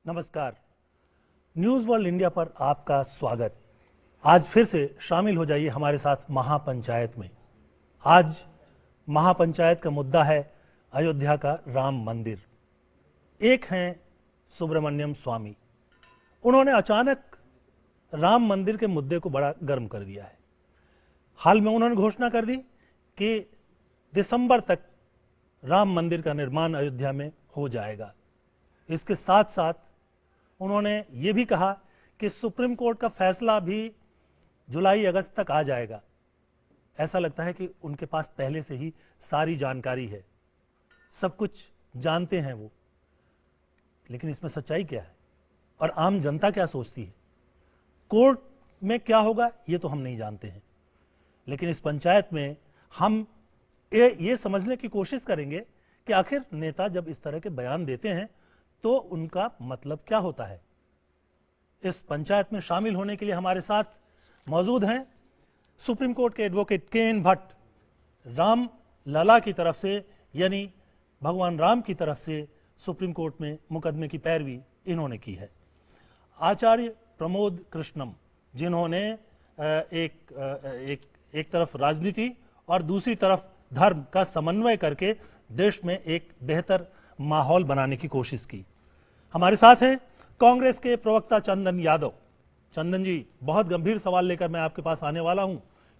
नमस्कार, news world India पर आपका स्वागत। आज फिर से शामिल हो जाइए हमारे साथ महापंचायत में। आज महापंचायत का मुद्दा है अयोध्या का राम मंदिर। एक हैं सुब्रमण्यम स्वामी, उन्होंने अचानक राम मंदिर के मुद्दे को बड़ा गर्म कर दिया है। हाल में उन्होंने घोषणा कर दी कि दिसंबर तक राम मंदिर का निर्माण अयोध्या में हो जाएगा। इसके साथ साथ उन्होंने ये भी कहा कि सुप्रीम कोर्ट का फैसला भी जुलाई अगस्त तक आ जाएगा। ऐसा लगता है कि उनके पास पहले से ही सारी जानकारी है, सब कुछ जानते हैं वो। लेकिन इसमें सच्चाई क्या है और आम जनता क्या सोचती है, कोर्ट में क्या होगा, ये तो हम नहीं जानते हैं। लेकिन इस पंचायत में हम ये समझने की कोशिश करेंगे कि आखिर नेता जब इस तरह के बयान देते हैं तो उनका मतलब क्या होता है। इस पंचायत में शामिल होने के लिए हमारे साथ मौजूद हैं सुप्रीम कोर्ट के एडवोकेट के.एन. भट्ट। राम लला की तरफ से, यानी भगवान राम की तरफ से सुप्रीम कोर्ट में मुकदमे की पैरवी इन्होंने की है। आचार्य प्रमोद कृष्णम, जिन्होंने एक तरफ राजनीति और दूसरी तरफ धर्म का समन्वय करके देश में एक बेहतर माहौल बनाने की कोशिश की। हमारे साथ हैं कांग्रेस के प्रवक्ता चंदन यादव। चंदन जी, बहुत गंभीर सवाल लेकर मैं आपके पास आने वाला हूं,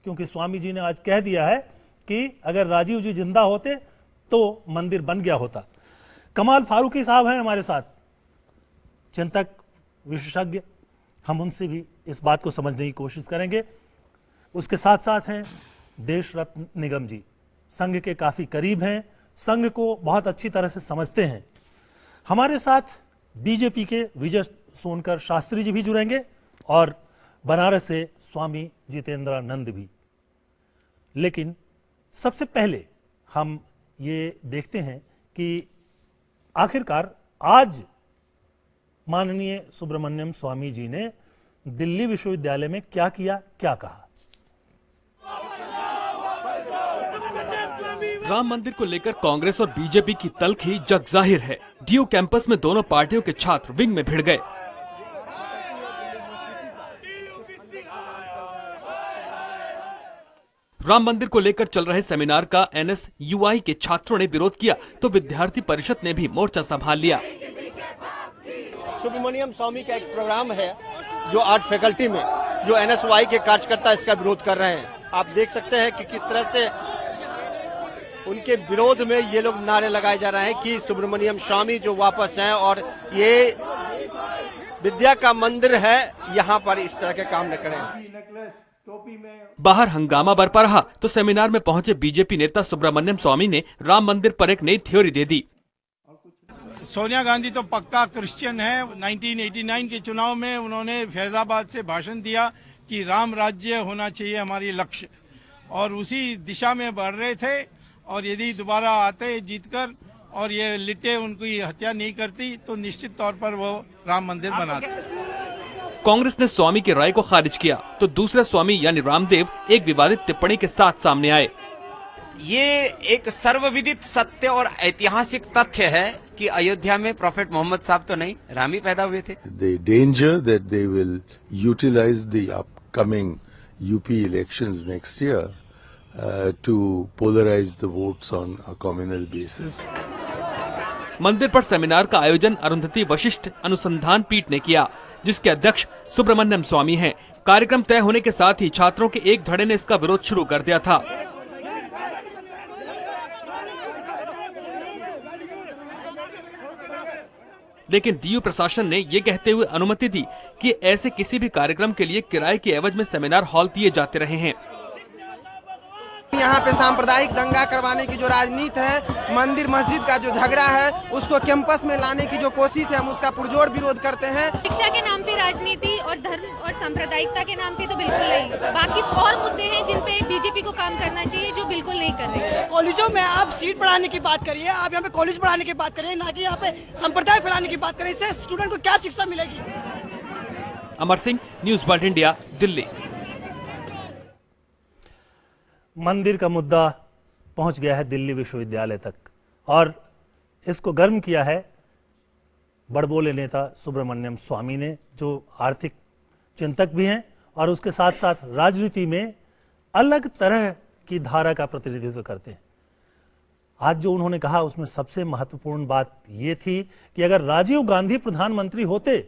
क्योंकि स्वामी जी ने आज कह दिया है कि अगर राजीव जी जिंदा होते तो मंदिर बन गया होता। कमाल फारूकी साहब हैं हमारे साथ, चिंतक, विशेषज्ञ। हम उनसे भी इस बात को समझने की कोशिश करेंगे। उसके साथ साथ हैं देश रत्न निगम जी, संघ के काफी करीब हैं, संघ को बहुत अच्छी तरह से समझते हैं। हमारे साथ बीजेपी के विजय सोनकर शास्त्री जी भी जुड़ेंगे और बनारस से स्वामी जितेंद्रानंद भी। लेकिन सबसे पहले हम ये देखते हैं कि आखिरकार आज माननीय सुब्रमण्यम स्वामी जी ने दिल्ली विश्वविद्यालय में क्या किया, क्या कहा। राम मंदिर को लेकर कांग्रेस और बीजेपी की तल्खी जग जाहिर है। डीयू कैंपस में दोनों पार्टियों के छात्र विंग में भिड़ गए। राम मंदिर को लेकर चल रहे सेमिनार का एनएसयूआई के छात्रों ने विरोध किया तो विद्यार्थी परिषद ने भी मोर्चा संभाल लिया। सुब्रमण्यम स्वामी का एक प्रोग्राम है जो आर्ट फैकल्टी में, जो एनएसयूआई के कार्यकर्ता इसका विरोध कर रहे हैं। आप देख सकते हैं कि किस तरह से उनके विरोध में ये लोग नारे लगाए जा रहे हैं कि सुब्रमण्यम स्वामी जो वापस आए और ये विद्या का मंदिर है, यहाँ पर इस तरह के काम न करें। बाहर हंगामा बरपा रहा तो सेमिनार में पहुंचे बीजेपी नेता सुब्रमण्यम स्वामी ने राम मंदिर पर एक नई थ्योरी दे दी। सोनिया गांधी तो पक्का क्रिश्चियन है। 1989 के चुनाव में उन्होंने फैजाबाद से भाषण दिया कि राम राज्य होना चाहिए हमारी लक्ष्य, और उसी दिशा में बढ़ रहे थे। और यदि दोबारा आते जीतकर और ये लिटे उनकी हत्या नहीं करती तो निश्चित तौर पर वो राम मंदिर बनाते। कांग्रेस ने स्वामी की राय को खारिज किया तो दूसरे स्वामी यानी रामदेव एक विवादित टिप्पणी के साथ सामने आए। ये एक सर्वविदित सत्य और ऐतिहासिक तथ्य है कि अयोध्या में प्रॉफेट मोहम्मद साहब तो नहीं, राम ही पैदा हुए थे। The danger that they will utilize the upcoming UP elections next year to polarize the votes on a communal basis. मंदिर पर सेमिनार का आयोजन अरुंधति वशिष्ठ अनुसंधान पीठ ने किया, जिसके अध्यक्ष सुब्रमण्यम स्वामी हैं। कार्यक्रम तय होने के साथ ही छात्रों के एक धड़े ने इसका विरोध शुरू कर दिया था। लेकिन डीयू प्रशासन ने ये कहते हुए अनुमति दी कि ऐसे किसी भी कार्यक्रम के लिए किराए के एवज में सेमिनार हॉल दिए जाते रहे हैं। यहाँ पे सांप्रदायिक दंगा करवाने की जो राजनीति है, मंदिर मस्जिद का जो झगड़ा है, उसको कैंपस में लाने की जो कोशिश है, हम उसका पुरजोर विरोध करते हैं। शिक्षा के नाम पे राजनीति और धर्म और सांप्रदायिकता के नाम पे तो बिल्कुल नहीं। बाकी और मुद्दे हैं जिन पे बीजेपी को काम करना चाहिए, जो बिल्कुल नहीं कर रहे हैं। कॉलेजों में आप सीट बढ़ाने की बात करिए, आप यहाँ पे कॉलेज बढ़ाने की बात करिए, ना कि यहाँ पे संप्रदाय फैलाने की बात करिए। इससे स्टूडेंट को क्या शिक्षा मिलेगी। Amar Singh, news world India, Delhi. मंदिर का मुद्दा पहुंच गया है दिल्ली विश्वविद्यालय तक और इसको गर्म किया है बड़बोले नेता सुब्रमण्यम स्वामी ने, जो आर्थिक चिंतक भी हैं और उसके साथ साथ राजनीति में अलग तरह की धारा का प्रतिनिधित्व करते हैं। आज जो उन्होंने कहा उसमें सबसे महत्वपूर्ण बात यह थी कि अगर राजीव गांधी प्रधानमंत्री होते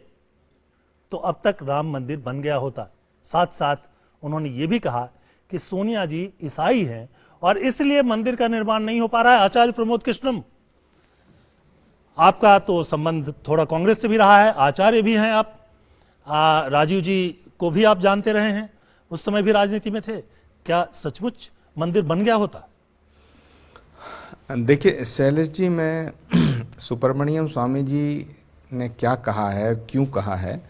तो अब तक राम मंदिर बन गया होता। साथ साथ उन्होंने ये भी कहा कि सोनिया जी ईसाई हैं और इसलिए मंदिर का निर्माण नहीं हो पा रहा है। आचार्य प्रमोद कृष्णम, आपका तो संबंध थोड़ा कांग्रेस से भी रहा है, आचार्य भी हैं आप, राजीव जी को भी आप जानते रहे हैं, उस समय भी राजनीति में थे। क्या सचमुच मंदिर बन गया होता? देखिए शैलेश जी, मैं सुब्रमण्यम स्वामी जी ने क्या कहा है, क्यों कहा है,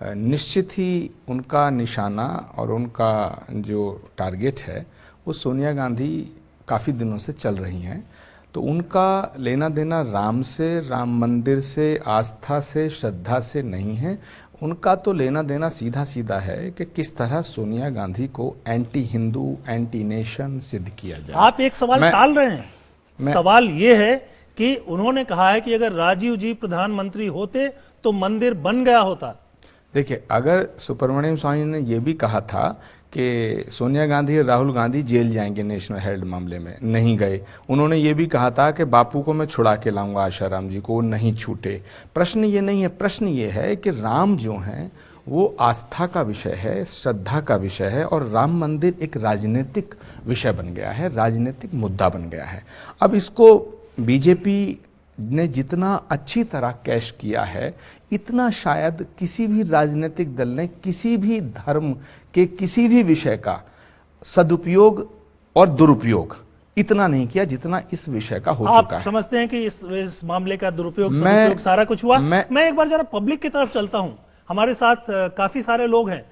निश्चित ही उनका निशाना और उनका जो टारगेट है वो सोनिया गांधी काफ़ी दिनों से चल रही हैं। तो उनका लेना देना राम से, राम मंदिर से, आस्था से, श्रद्धा से नहीं है। उनका तो लेना देना सीधा सीधा है कि किस तरह सोनिया गांधी को एंटी हिंदू, एंटी नेशन सिद्ध किया जाए। आप एक सवाल टाल रहे हैं। सवाल ये है कि उन्होंने कहा है कि अगर राजीव जी प्रधानमंत्री होते तो मंदिर बन गया होता। देखिए, अगर सुब्रमण्यम स्वामी ने यह भी कहा था कि सोनिया गांधी और राहुल गांधी जेल जाएंगे नेशनल हेराल्ड मामले में, नहीं गए। उन्होंने ये भी कहा था कि बापू को मैं छुड़ा के लाऊंगा आशाराम जी को, वो नहीं छूटे। प्रश्न ये नहीं है, प्रश्न ये है कि राम जो हैं वो आस्था का विषय है, श्रद्धा का विषय है और राम मंदिर एक राजनीतिक विषय बन गया है, राजनीतिक मुद्दा बन गया है। अब इसको बीजेपी ने जितना अच्छी तरह कैश किया है, इतना शायद किसी भी राजनीतिक दल ने किसी भी धर्म के किसी भी विषय का सदुपयोग और दुरुपयोग इतना नहीं किया जितना इस विषय का हो चुका है। आप समझते हैं कि इस मामले का दुरुपयोग सदुपयोग सारा कुछ हुआ? मैं एक बार जरा पब्लिक की तरफ चलता हूं। हमारे साथ काफी सारे लोग हैं।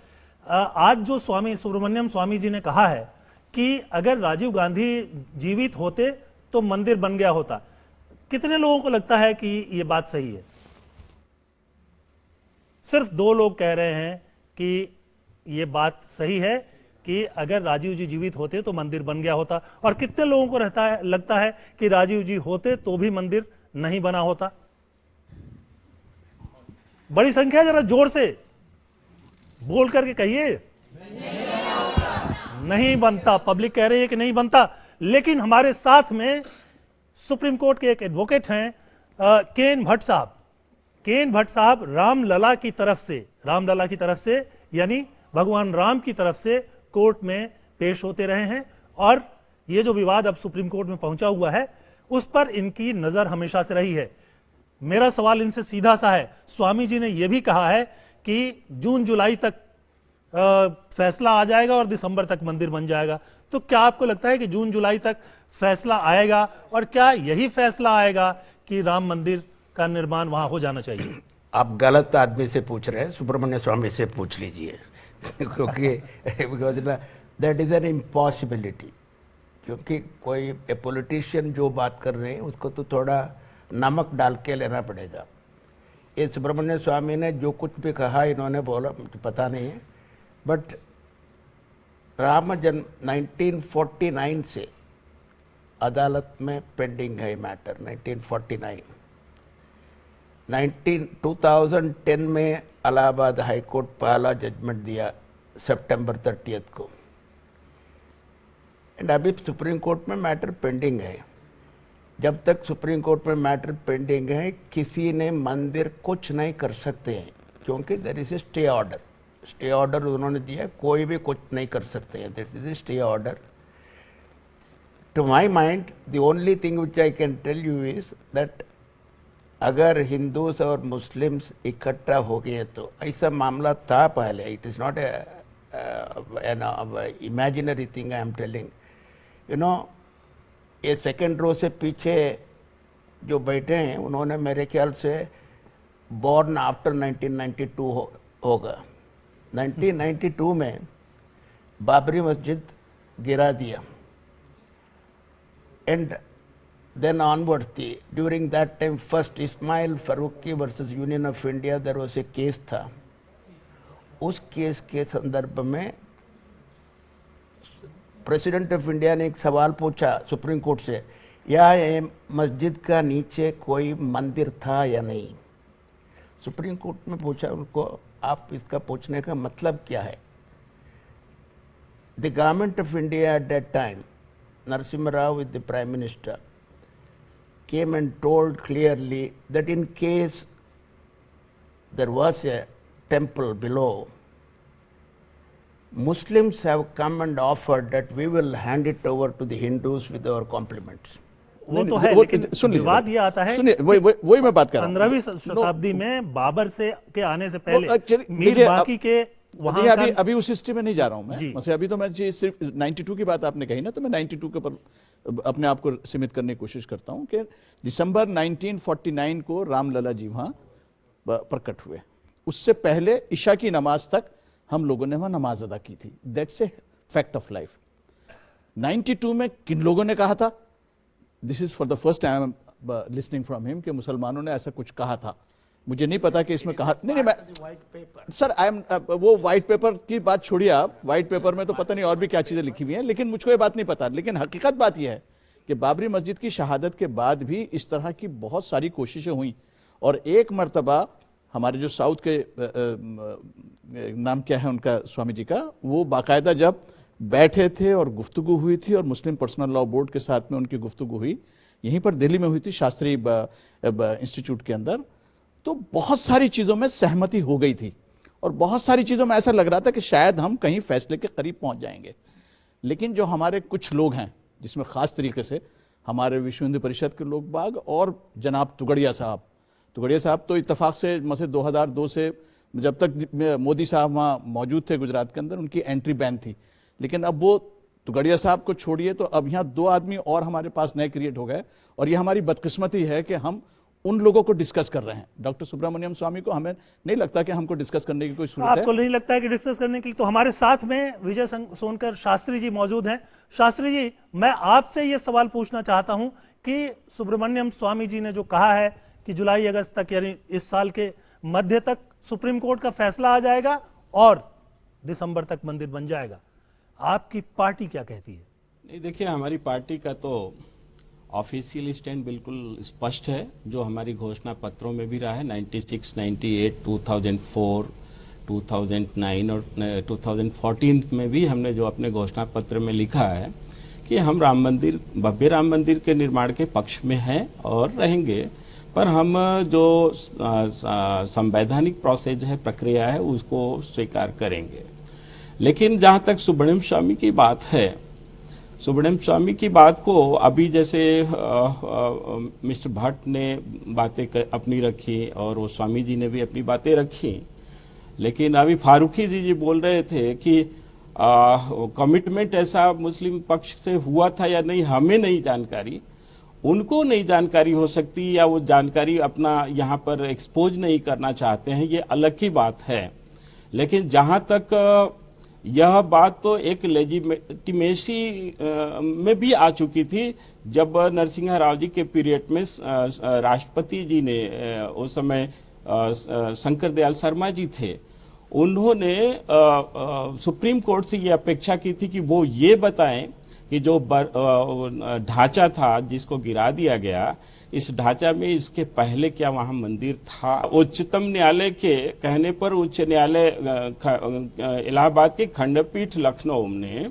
आज जो स्वामी सुब्रमण्यम स्वामी जी ने कहा है कि अगर राजीव गांधी जीवित होते तो मंदिर बन गया होता, कितने लोगों को लगता है कि ये बात सही है? सिर्फ 2 लोग कह रहे हैं कि ये बात सही है कि अगर राजीव जी जीवित होते तो मंदिर बन गया होता, और कितने लोगों को लगता है कि राजीव जी होते तो भी मंदिर नहीं बना होता? बड़ी संख्या, जरा जोर से बोल करके कहिए। नहीं बनता। पब्लिक कह रही है कि नहीं बनता। लेकिन हमारे साथ में सुप्रीम कोर्ट के एक एडवोकेट हैं केन भट्ट साहब। केन भट्ट साहब रामलला की तरफ से यानी भगवान राम की तरफ से कोर्ट में पेश होते रहे हैं, और ये जो विवाद अब सुप्रीम कोर्ट में पहुंचा हुआ है उस पर इनकी नजर हमेशा से रही है। मेरा सवाल इनसे सीधा सा है। स्वामी जी ने यह भी कहा है कि जून जुलाई तक फैसला आ जाएगा और दिसंबर तक मंदिर बन जाएगा। तो क्या आपको लगता है कि जून जुलाई तक फैसला आएगा, और क्या यही फैसला आएगा कि राम मंदिर का निर्माण वहां हो जाना चाहिए? आप गलत आदमी से पूछ रहे हैं, सुब्रमण्य स्वामी से पूछ लीजिए क्योंकि दैट इज एन इम्पॉसिबिलिटी। क्योंकि कोई पॉलिटिशियन जो बात कर रहे हैं उसको तो थोड़ा नमक डाल के लेना पड़ेगा। ये सुब्रमण्य स्वामी ने जो कुछ भी कहा, इन्होंने बोला, मुझे पता नहीं है, बट राम जन्म 1949 से अदालत में पेंडिंग है मैटर। 2010 में इलाहाबाद हाई कोर्ट पहला जजमेंट दिया सितंबर 30 को, एंड अभी सुप्रीम कोर्ट में मैटर पेंडिंग है। जब तक सुप्रीम कोर्ट में मैटर पेंडिंग है, किसी ने मंदिर कुछ नहीं कर सकते हैं, क्योंकि there is a stay order. Stay order उन्होंने दिया, कोई भी कुछ नहीं कर सकते हैं। This is a stay order. To my mind the only thing which I can tell you is that अगर हिंदूज और मुस्लिम्स इकट्ठा हो गए तो, ऐसा मामला था पहले, it is not an imaginary thing I am telling. You know, ये सेकेंड रो से पीछे जो बैठे हैं उन्होंने मेरे ख्याल से बॉर्न आफ्टर 1992 होगा। 1992 में बाबरी मस्जिद गिरा दिया, and then onwards during that time first Ismail Faruqi versus Union of India there was a case था। उस केस के संदर्भ में प्रेसिडेंट ऑफ इंडिया ने एक सवाल पूछा सुप्रीम कोर्ट से, या ये मस्जिद का नीचे कोई मंदिर था या नहीं। सुप्रीम कोर्ट में पूछा उनको, आप इसका पूछने का मतलब क्या है? The government of India at that time, Narasimha Rao with the Prime Minister, came and told clearly that in case there was a temple below, Muslims have come and offered that we will hand it over to the Hindus with our compliments. वो तो है, लेकिन विवाद ये आता है, सुनिए, वही मैं बात कर रहा हूँ। 15वीं शताब्दी में बाबर से के आने से पहले मीर बाकी के वहां का, अभी उस हिस्ट्री में नहीं जा रहा हूं मैं। मतलब अभी तो मैं सिर्फ 92 की बात आपने कही ना, तो मैं 92 के ऊपर अपने आप को सीमित करने की कोशिश करता हूं कि दिसंबर 1949 को रामलला जी वहां प्रकट हुए। उससे पहले ईशा की नमाज तक हम लोगों ने वहां नमाज अदा की थी। That's a fact of life. 92 में किन लोगों ने कहा था? This is for the first time listening from him कि मुसलमानों ने ऐसा कुछ कहा था। मुझे नहीं पता कि इसमें कहा, नहीं मैं सर आई एम वो व्हाइट पेपर की बात छोड़िए आप, व्हाइट पेपर में तो पता नहीं और भी क्या चीजें लिखी हुई हैं, लेकिन मुझको ये बात नहीं पता। लेकिन हकीकत बात यह है कि बाबरी मस्जिद की शहादत के बाद भी इस तरह की बहुत सारी कोशिशें हुई, और एक मर्तबा हमारे जो साउथ के नाम क्या है उनका, स्वामी जी का, वो बाकायदा जब बैठे थे और गुफ्तगू हुई थी, और मुस्लिम पर्सनल लॉ बोर्ड के साथ में उनकी गुफ्तगू हुई, यहीं पर दिल्ली में हुई थी शास्त्री इंस्टीट्यूट के अंदर, तो बहुत सारी चीजों में सहमति हो गई थी, और बहुत सारी चीजों में ऐसा लग रहा था कि शायद हम कहीं फैसले के करीब पहुंच जाएंगे। लेकिन जो हमारे कुछ लोग हैं, जिसमें खास तरीके से हमारे विश्व हिंदू परिषद के लोग बाग और जनाब तुगड़िया साहब तो इत्तेफाक से मसले 2002 से जब तक मोदी साहब वहाँ मौजूद थे गुजरात के अंदर, उनकी एंट्री बैन थी। लेकिन अब वो तुगड़िया साहब को छोड़िए तो अब यहाँ 2 आदमी और हमारे पास नए क्रिएट हो गए, और ये हमारी बदकिस्मती है कि हम उन लोगों को डिस्कस कर रहे हैं। डॉक्टर सुब्रमण्यम स्वामी को हमें नहीं लगता कि हमको डिस्कस करने की कोई जरूरत है। आपको नहीं लगता है कि डिस्कस करने के लिए? तो हमारे साथ में विजय सोनकर शास्त्री जी मौजूद हैं। शास्त्री जी, मैं आपसे ये सवाल पूछना चाहता हूं कि सुब्रमण्यम स्वामी जी ने जो कहा है कि जुलाई अगस्त तक, यानी इस साल के मध्य तक सुप्रीम कोर्ट का फैसला आ जाएगा और दिसंबर तक मंदिर बन जाएगा, आपकी पार्टी क्या कहती है? नहीं, देखिए, हमारी पार्टी का तो ऑफिशियल स्टैंड बिल्कुल स्पष्ट है, जो हमारी घोषणा पत्रों में भी रहा है। 96, 98, 2004, 2009 और 2014 में भी हमने जो अपने घोषणा पत्र में लिखा है कि हम राम मंदिर, भव्य राम मंदिर के निर्माण के पक्ष में हैं और रहेंगे, पर हम जो संवैधानिक प्रोसेस है, प्रक्रिया है, उसको स्वीकार करेंगे। लेकिन जहाँ तक सुब्रमण्यम स्वामी की बात है, सुब्रमण्यम स्वामी की बात को अभी जैसे मिस्टर भट्ट ने बातें अपनी रखी और वो स्वामी जी ने भी अपनी बातें रखी, लेकिन अभी फारूकी जी बोल रहे थे कि कमिटमेंट ऐसा मुस्लिम पक्ष से हुआ था या नहीं, हमें नहीं जानकारी, उनको नहीं जानकारी हो सकती, या वो जानकारी अपना यहाँ पर एक्सपोज नहीं करना चाहते हैं, ये अलग की बात है। लेकिन जहाँ तक यह बात तो एक लेजिटिमेसी में भी आ चुकी थी, जब नरसिंह राव जी के पीरियड में राष्ट्रपति जी ने, उस समय शंकर दयाल शर्मा जी थे, उन्होंने सुप्रीम कोर्ट से ये अपेक्षा की थी कि वो ये बताएं कि जो ढांचा था जिसको गिरा दिया गया, इस ढांचा में इसके पहले क्या वहां मंदिर था। उच्चतम न्यायालय के कहने पर उच्च न्यायालय इलाहाबाद के खंडपीठ लखनऊ ने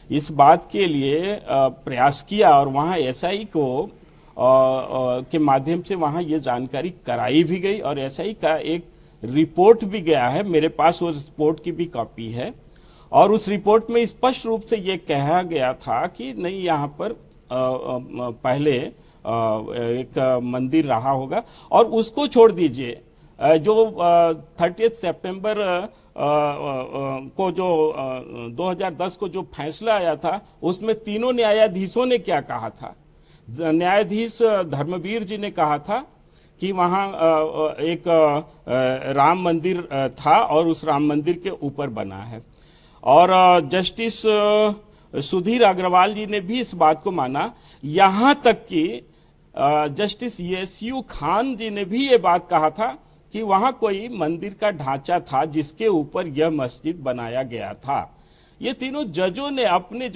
इस बात के लिए प्रयास किया और वहां एसआई को के माध्यम से वहां ये जानकारी कराई भी गई, और एसआई का एक रिपोर्ट भी गया है, मेरे पास वो रिपोर्ट की भी कॉपी है, और उस रिपोर्ट में स्पष्ट रूप से ये कहा गया था कि नहीं, यहाँ पर पहले एक मंदिर रहा होगा। और उसको छोड़ दीजिए, जो 30 सितंबर को जो 2010 को जो फैसला आया था, उसमें तीनों न्यायाधीशों ने क्या कहा था। न्यायाधीश धर्मवीर जी ने कहा था कि वहाँ एक राम मंदिर था और उस राम मंदिर के ऊपर बना है, और जस्टिस सुधीर अग्रवाल जी ने भी इस बात को माना। यहाँ तक कि जस्टिस YSU खान जी ने भी ये बात कहा था कि वहाँ कोई मंदिर का ढांचा था जिसके ऊपर यह मस्जिद बनाया गया था। ये तीनों जजों ने अपने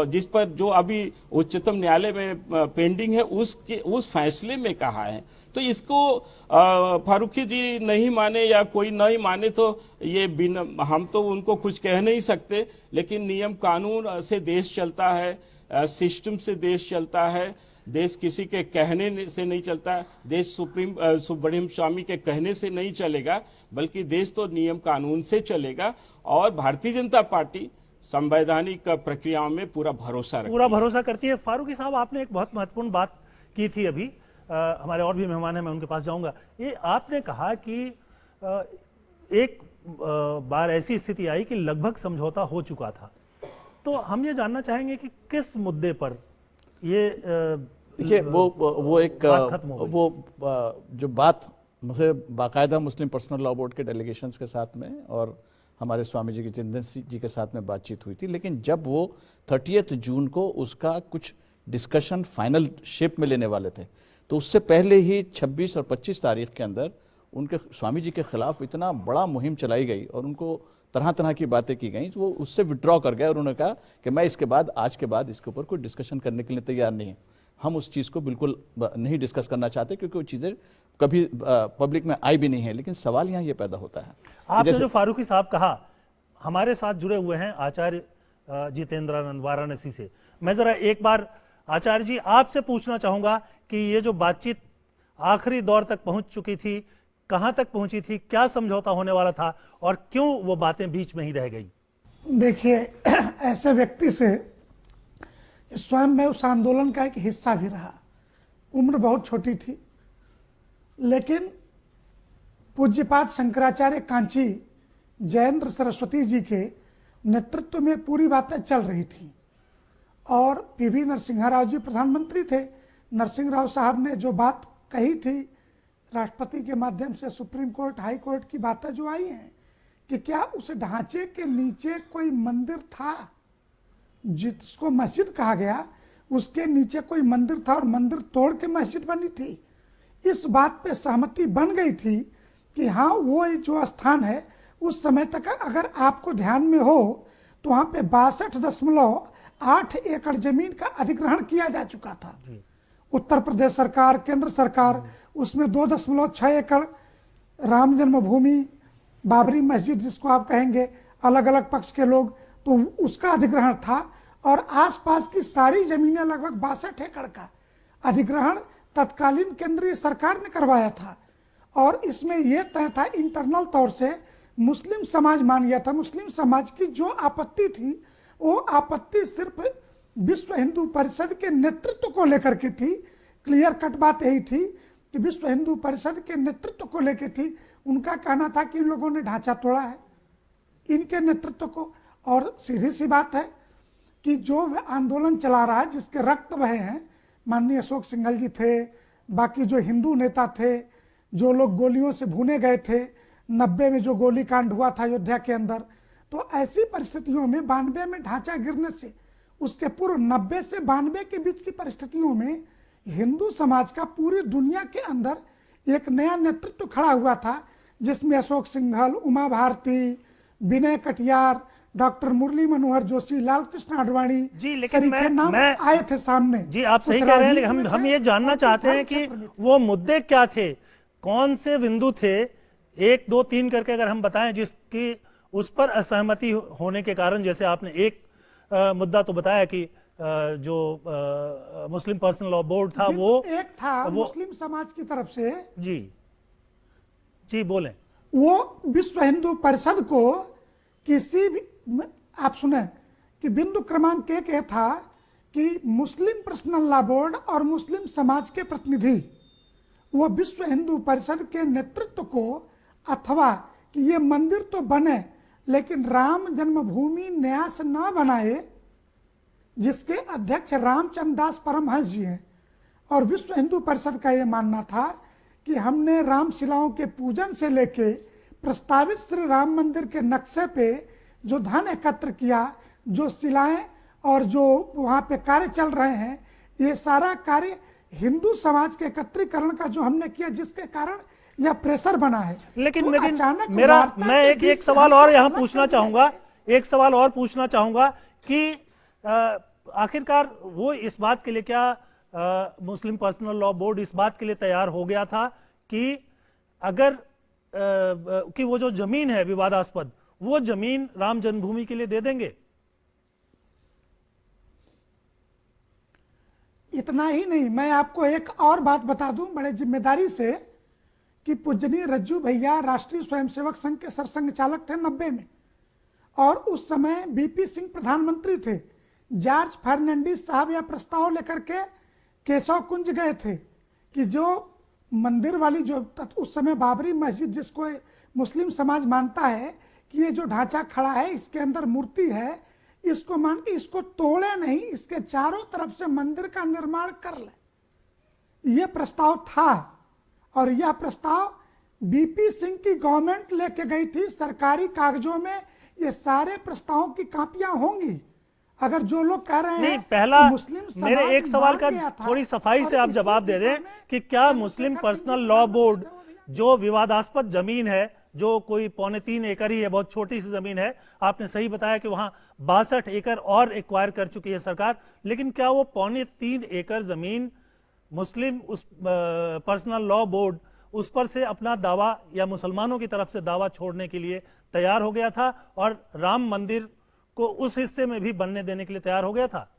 जिस पर जो अभी उच्चतम न्यायालय में पेंडिंग है उस फैसले में कहा है। तो इसको फारूकी जी नहीं माने या कोई नहीं माने तो ये हम तो उनको कुछ कह नहीं सकते, लेकिन नियम कानून से देश चलता है, सिस्टम से देश चलता है, देश किसी के कहने से नहीं चलता, देश सुब्रमण्यम स्वामी के कहने से नहीं चलेगा, बल्कि देश तो नियम कानून से चलेगा। और भारतीय जनता पार्टी संवैधानिक प्रक्रियाओं में पूरा भरोसा करती है। फारूकी साहब, आपने एक बहुत महत्वपूर्ण बात की थी अभी, हमारे और भी मेहमान हैं, मैं उनके पास जाऊंगा। ये आपने कहा कि एक बार ऐसी स्थिति आई कि लगभग समझौता हो चुका था, तो हम ये जानना चाहेंगे कि किस मुद्दे पर ये देखिए वो जो बात मुझे बाकायदा मुस्लिम पर्सनल लॉ बोर्ड के डेलीगेशंस के साथ में और हमारे स्वामी जी के चिंतन जी के साथ में बातचीत हुई थी, लेकिन जब वो 30 जून को उसका कुछ डिस्कशन फाइनल शेप में लेने वाले थे, तो उससे पहले ही 26 और 25 तारीख के अंदर उनके स्वामी जी के खिलाफ इतना बड़ा मुहिम चलाई गई और उनको तरह तरह की बातें की गई, तो वो उससे विड्रॉ कर गए और उन्होंने कहा कि मैं इसके बाद आज के बाद इसके ऊपर कोई डिस्कशन करने के लिए तैयार नहीं है, हम उस चीज़ को बिल्कुल नहीं डिस्कस करना चाहते, क्योंकि वो चीज़ें कभी पब्लिक में आई भी नहीं है। लेकिन सवाल यहाँ ये पैदा होता है, आपने जो फारूकी साहब कहा, हमारे साथ जुड़े हुए हैं आचार्य जितेंद्रानंद वाराणसी से। मैं जरा एक बार आचार्य जी आपसे पूछना चाहूंगा कि ये जो बातचीत आखिरी दौर तक पहुंच चुकी थी, कहां तक पहुंची थी, क्या समझौता होने वाला था और क्यों वो बातें बीच में ही रह गई? देखिए, ऐसे व्यक्ति से स्वयं मैं उस आंदोलन का एक हिस्सा भी रहा, उम्र बहुत छोटी थी, लेकिन पूज्यपाठ शंकराचार्य कांची जयेंद्र सरस्वती जी के नेतृत्व में पूरी बातें चल रही थी और पीवी नरसिंह राव जी प्रधानमंत्री थे। नरसिंह राव साहब ने जो बात कही थी राष्ट्रपति के माध्यम से, सुप्रीम कोर्ट, हाई कोर्ट की बातें जो आई हैं कि क्या उस ढांचे के नीचे कोई मंदिर था, जिसको मस्जिद कहा गया, उसके नीचे कोई मंदिर था और मंदिर तोड़ के मस्जिद बनी थी। इस बात पे सहमति बन गई थी कि हाँ, वो जो स्थान है उस समय तक अगर आपको ध्यान में हो तो वहाँ पे 62.8 एकड़ जमीन का अधिग्रहण किया जा चुका था। उत्तर प्रदेश सरकार, केंद्र सरकार, उसमें 2.6 एकड़ राम जन्मभूमि, बाबरी मस्जिद जिसको आप कहेंगे, अलग अलग पक्ष के लोग, तो उसका अधिग्रहण था और आसपास की सारी जमीनें लगभग 62 एकड़ का अधिग्रहण तत्कालीन केंद्रीय सरकार ने करवाया था। और इसमें यह तय था इंटरनल तौर से, मुस्लिम समाज मान गया था। मुस्लिम समाज की जो आपत्ति थी वो आपत्ति सिर्फ विश्व हिंदू परिषद के नेतृत्व को लेकर के थी। क्लियर कट बात यही थी कि विश्व हिंदू परिषद के नेतृत्व को लेकर थी। उनका कहना था कि इन लोगों ने ढांचा तोड़ा है इनके नेतृत्व को। और सीधी सी बात है कि जो आंदोलन चला रहा है, जिसके रक्त बहे हैं, माननीय अशोक सिंघल जी थे, बाकी जो हिंदू नेता थे, जो लोग गोलियों से भूने गए थे, 90 में जो गोली कांड हुआ था अयोध्या के अंदर, तो ऐसी परिस्थितियों में 92 में ढांचा गिरने से, उसके पूर्व 90 से 92 के बीच की परिस्थितियों में हिंदू समाज का पूरी दुनिया के अंदर एक नया नेतृत्व खड़ा हुआ था, जिसमें अशोक सिंघल, उमा भारती, विनय कटियार, डॉक्टर मुरली मनोहर जोशी, लाल कृष्ण आडवाणी जी, लेकिन मैं आए थे सामने। जी, आप सही कह रहे हैं, लेकिन हम ये जानना चाहते हैं कि वो मुद्दे क्या थे, कौन से बिंदु थे, 1, 2, 3 करके अगर हम बताएं जिसकी उस पर असहमति होने के कारण। जैसे आपने एक मुद्दा तो बताया कि जो मुस्लिम पर्सनल लॉ बोर्ड था वो एक था, मुस्लिम समाज की तरफ से, जी बोलें, वो विश्व हिंदू परिषद को किसी भी, आप सुने कि बिंदु क्रमांक 1 ये था कि मुस्लिम पर्सनल लॉ बोर्ड और मुस्लिम समाज के प्रतिनिधि वो विश्व हिंदू परिषद के नेतृत्व को, अथवा कि ये मंदिर तो बने लेकिन राम जन्मभूमि न्यास न बनाए, जिसके अध्यक्ष रामचंद्र दास परमहंस जी हैं। और विश्व हिंदू परिषद का ये मानना था कि हमने रामशिलाओं के पूजन से लेके प्रस्तावित श्री राम मंदिर के नक्शे पे जो धन एकत्र किया, जो शिलाएं और जो वहाँ पे कार्य चल रहे हैं, ये सारा कार्य हिंदू समाज के एकत्रीकरण का जो हमने किया, जिसके कारण यह प्रेशर बना है। लेकिन तो मैं एक सवाल और यहाँ पूछना चाहूंगा एक सवाल और पूछना चाहूंगा कि आखिरकार वो इस बात के लिए क्या मुस्लिम पर्सनल लॉ बोर्ड इस बात के लिए तैयार हो गया था कि अगर कि वो जो जमीन है विवादास्पद, वो जमीन राम जन्मभूमि के लिए दे देंगे? इतना ही नहीं, मैं आपको एक और बात बता दूं बड़े जिम्मेदारी से कि पूजनीय रज्जू भैया राष्ट्रीय स्वयंसेवक संघ के सरसंघ चालक थे 90 में, और उस समय बीपी सिंह प्रधानमंत्री थे। जॉर्ज फर्नांडिस साहब यह प्रस्ताव लेकर के केशव कुंज गए थे कि जो मंदिर वाली जो उस समय बाबरी मस्जिद, जिसको मुस्लिम समाज मानता है कि ये जो ढांचा खड़ा है इसके अंदर मूर्ति है, इसको तोड़े नहीं, इसके चारों तरफ से मंदिर का निर्माण कर ले। यह प्रस्ताव था और यह प्रस्ताव बीपी सिंह की गवर्नमेंट लेके गई थी। सरकारी कागजों में ये सारे प्रस्तावों की कॉपियां होंगी। अगर जो लोग कह रहे हैं पहला मुस्लिम मेरे एक सवाल का थोड़ी सफाई से आप जवाब दे दें कि क्या मुस्लिम पर्सनल लॉ बोर्ड जो विवादास्पद जमीन है, जो कोई 3.25 एकड़ ही है, बहुत छोटी सी जमीन है, आपने सही बताया कि वहां 62 एकड़ और एक्वायर कर चुकी है सरकार, लेकिन क्या वो 3.25 एकड़ जमीन मुस्लिम उस पर्सनल लॉ बोर्ड उस पर से अपना दावा या मुसलमानों की तरफ से दावा छोड़ने के लिए तैयार हो गया था और राम मंदिर को उस हिस्से में भी बनने देने के लिए तैयार हो गया था?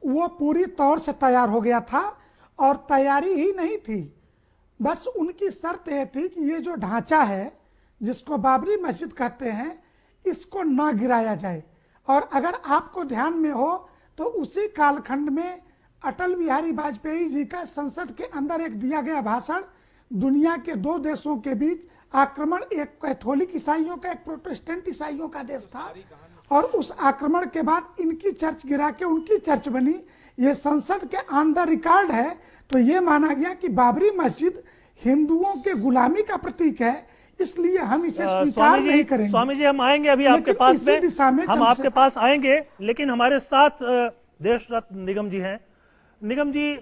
वो पूरी तौर से तैयार हो गया था, और तैयारी ही नहीं थी, बस उनकी शर्त यह थी कि ये जो ढांचा है जिसको बाबरी मस्जिद कहते हैं, इसको ना गिराया जाए। और अगर आपको ध्यान में हो तो उसी कालखंड में अटल बिहारी वाजपेयी जी का संसद के अंदर एक दिया गया भाषण, दुनिया के 2 देशों के बीच आक्रमण, एक कैथोलिक ईसाइयों का, एक प्रोटेस्टेंट ईसाइयों का देश था, और उस आक्रमण के बाद इनकी चर्च गिरा के उनकी चर्च बनी। ये संसद के ऑन द रिकॉर्ड है। तो ये माना गया कि बाबरी मस्जिद हिंदुओं के गुलामी का प्रतीक है, इसलिए हम इसे स्वीकार नहीं करेंगे। स्वामी जी, हम आएंगे अभी आपके पास में, हम आपके पास आएंगे, लेकिन हमारे साथ देश रत्न निगम जी हैं। निगम जी,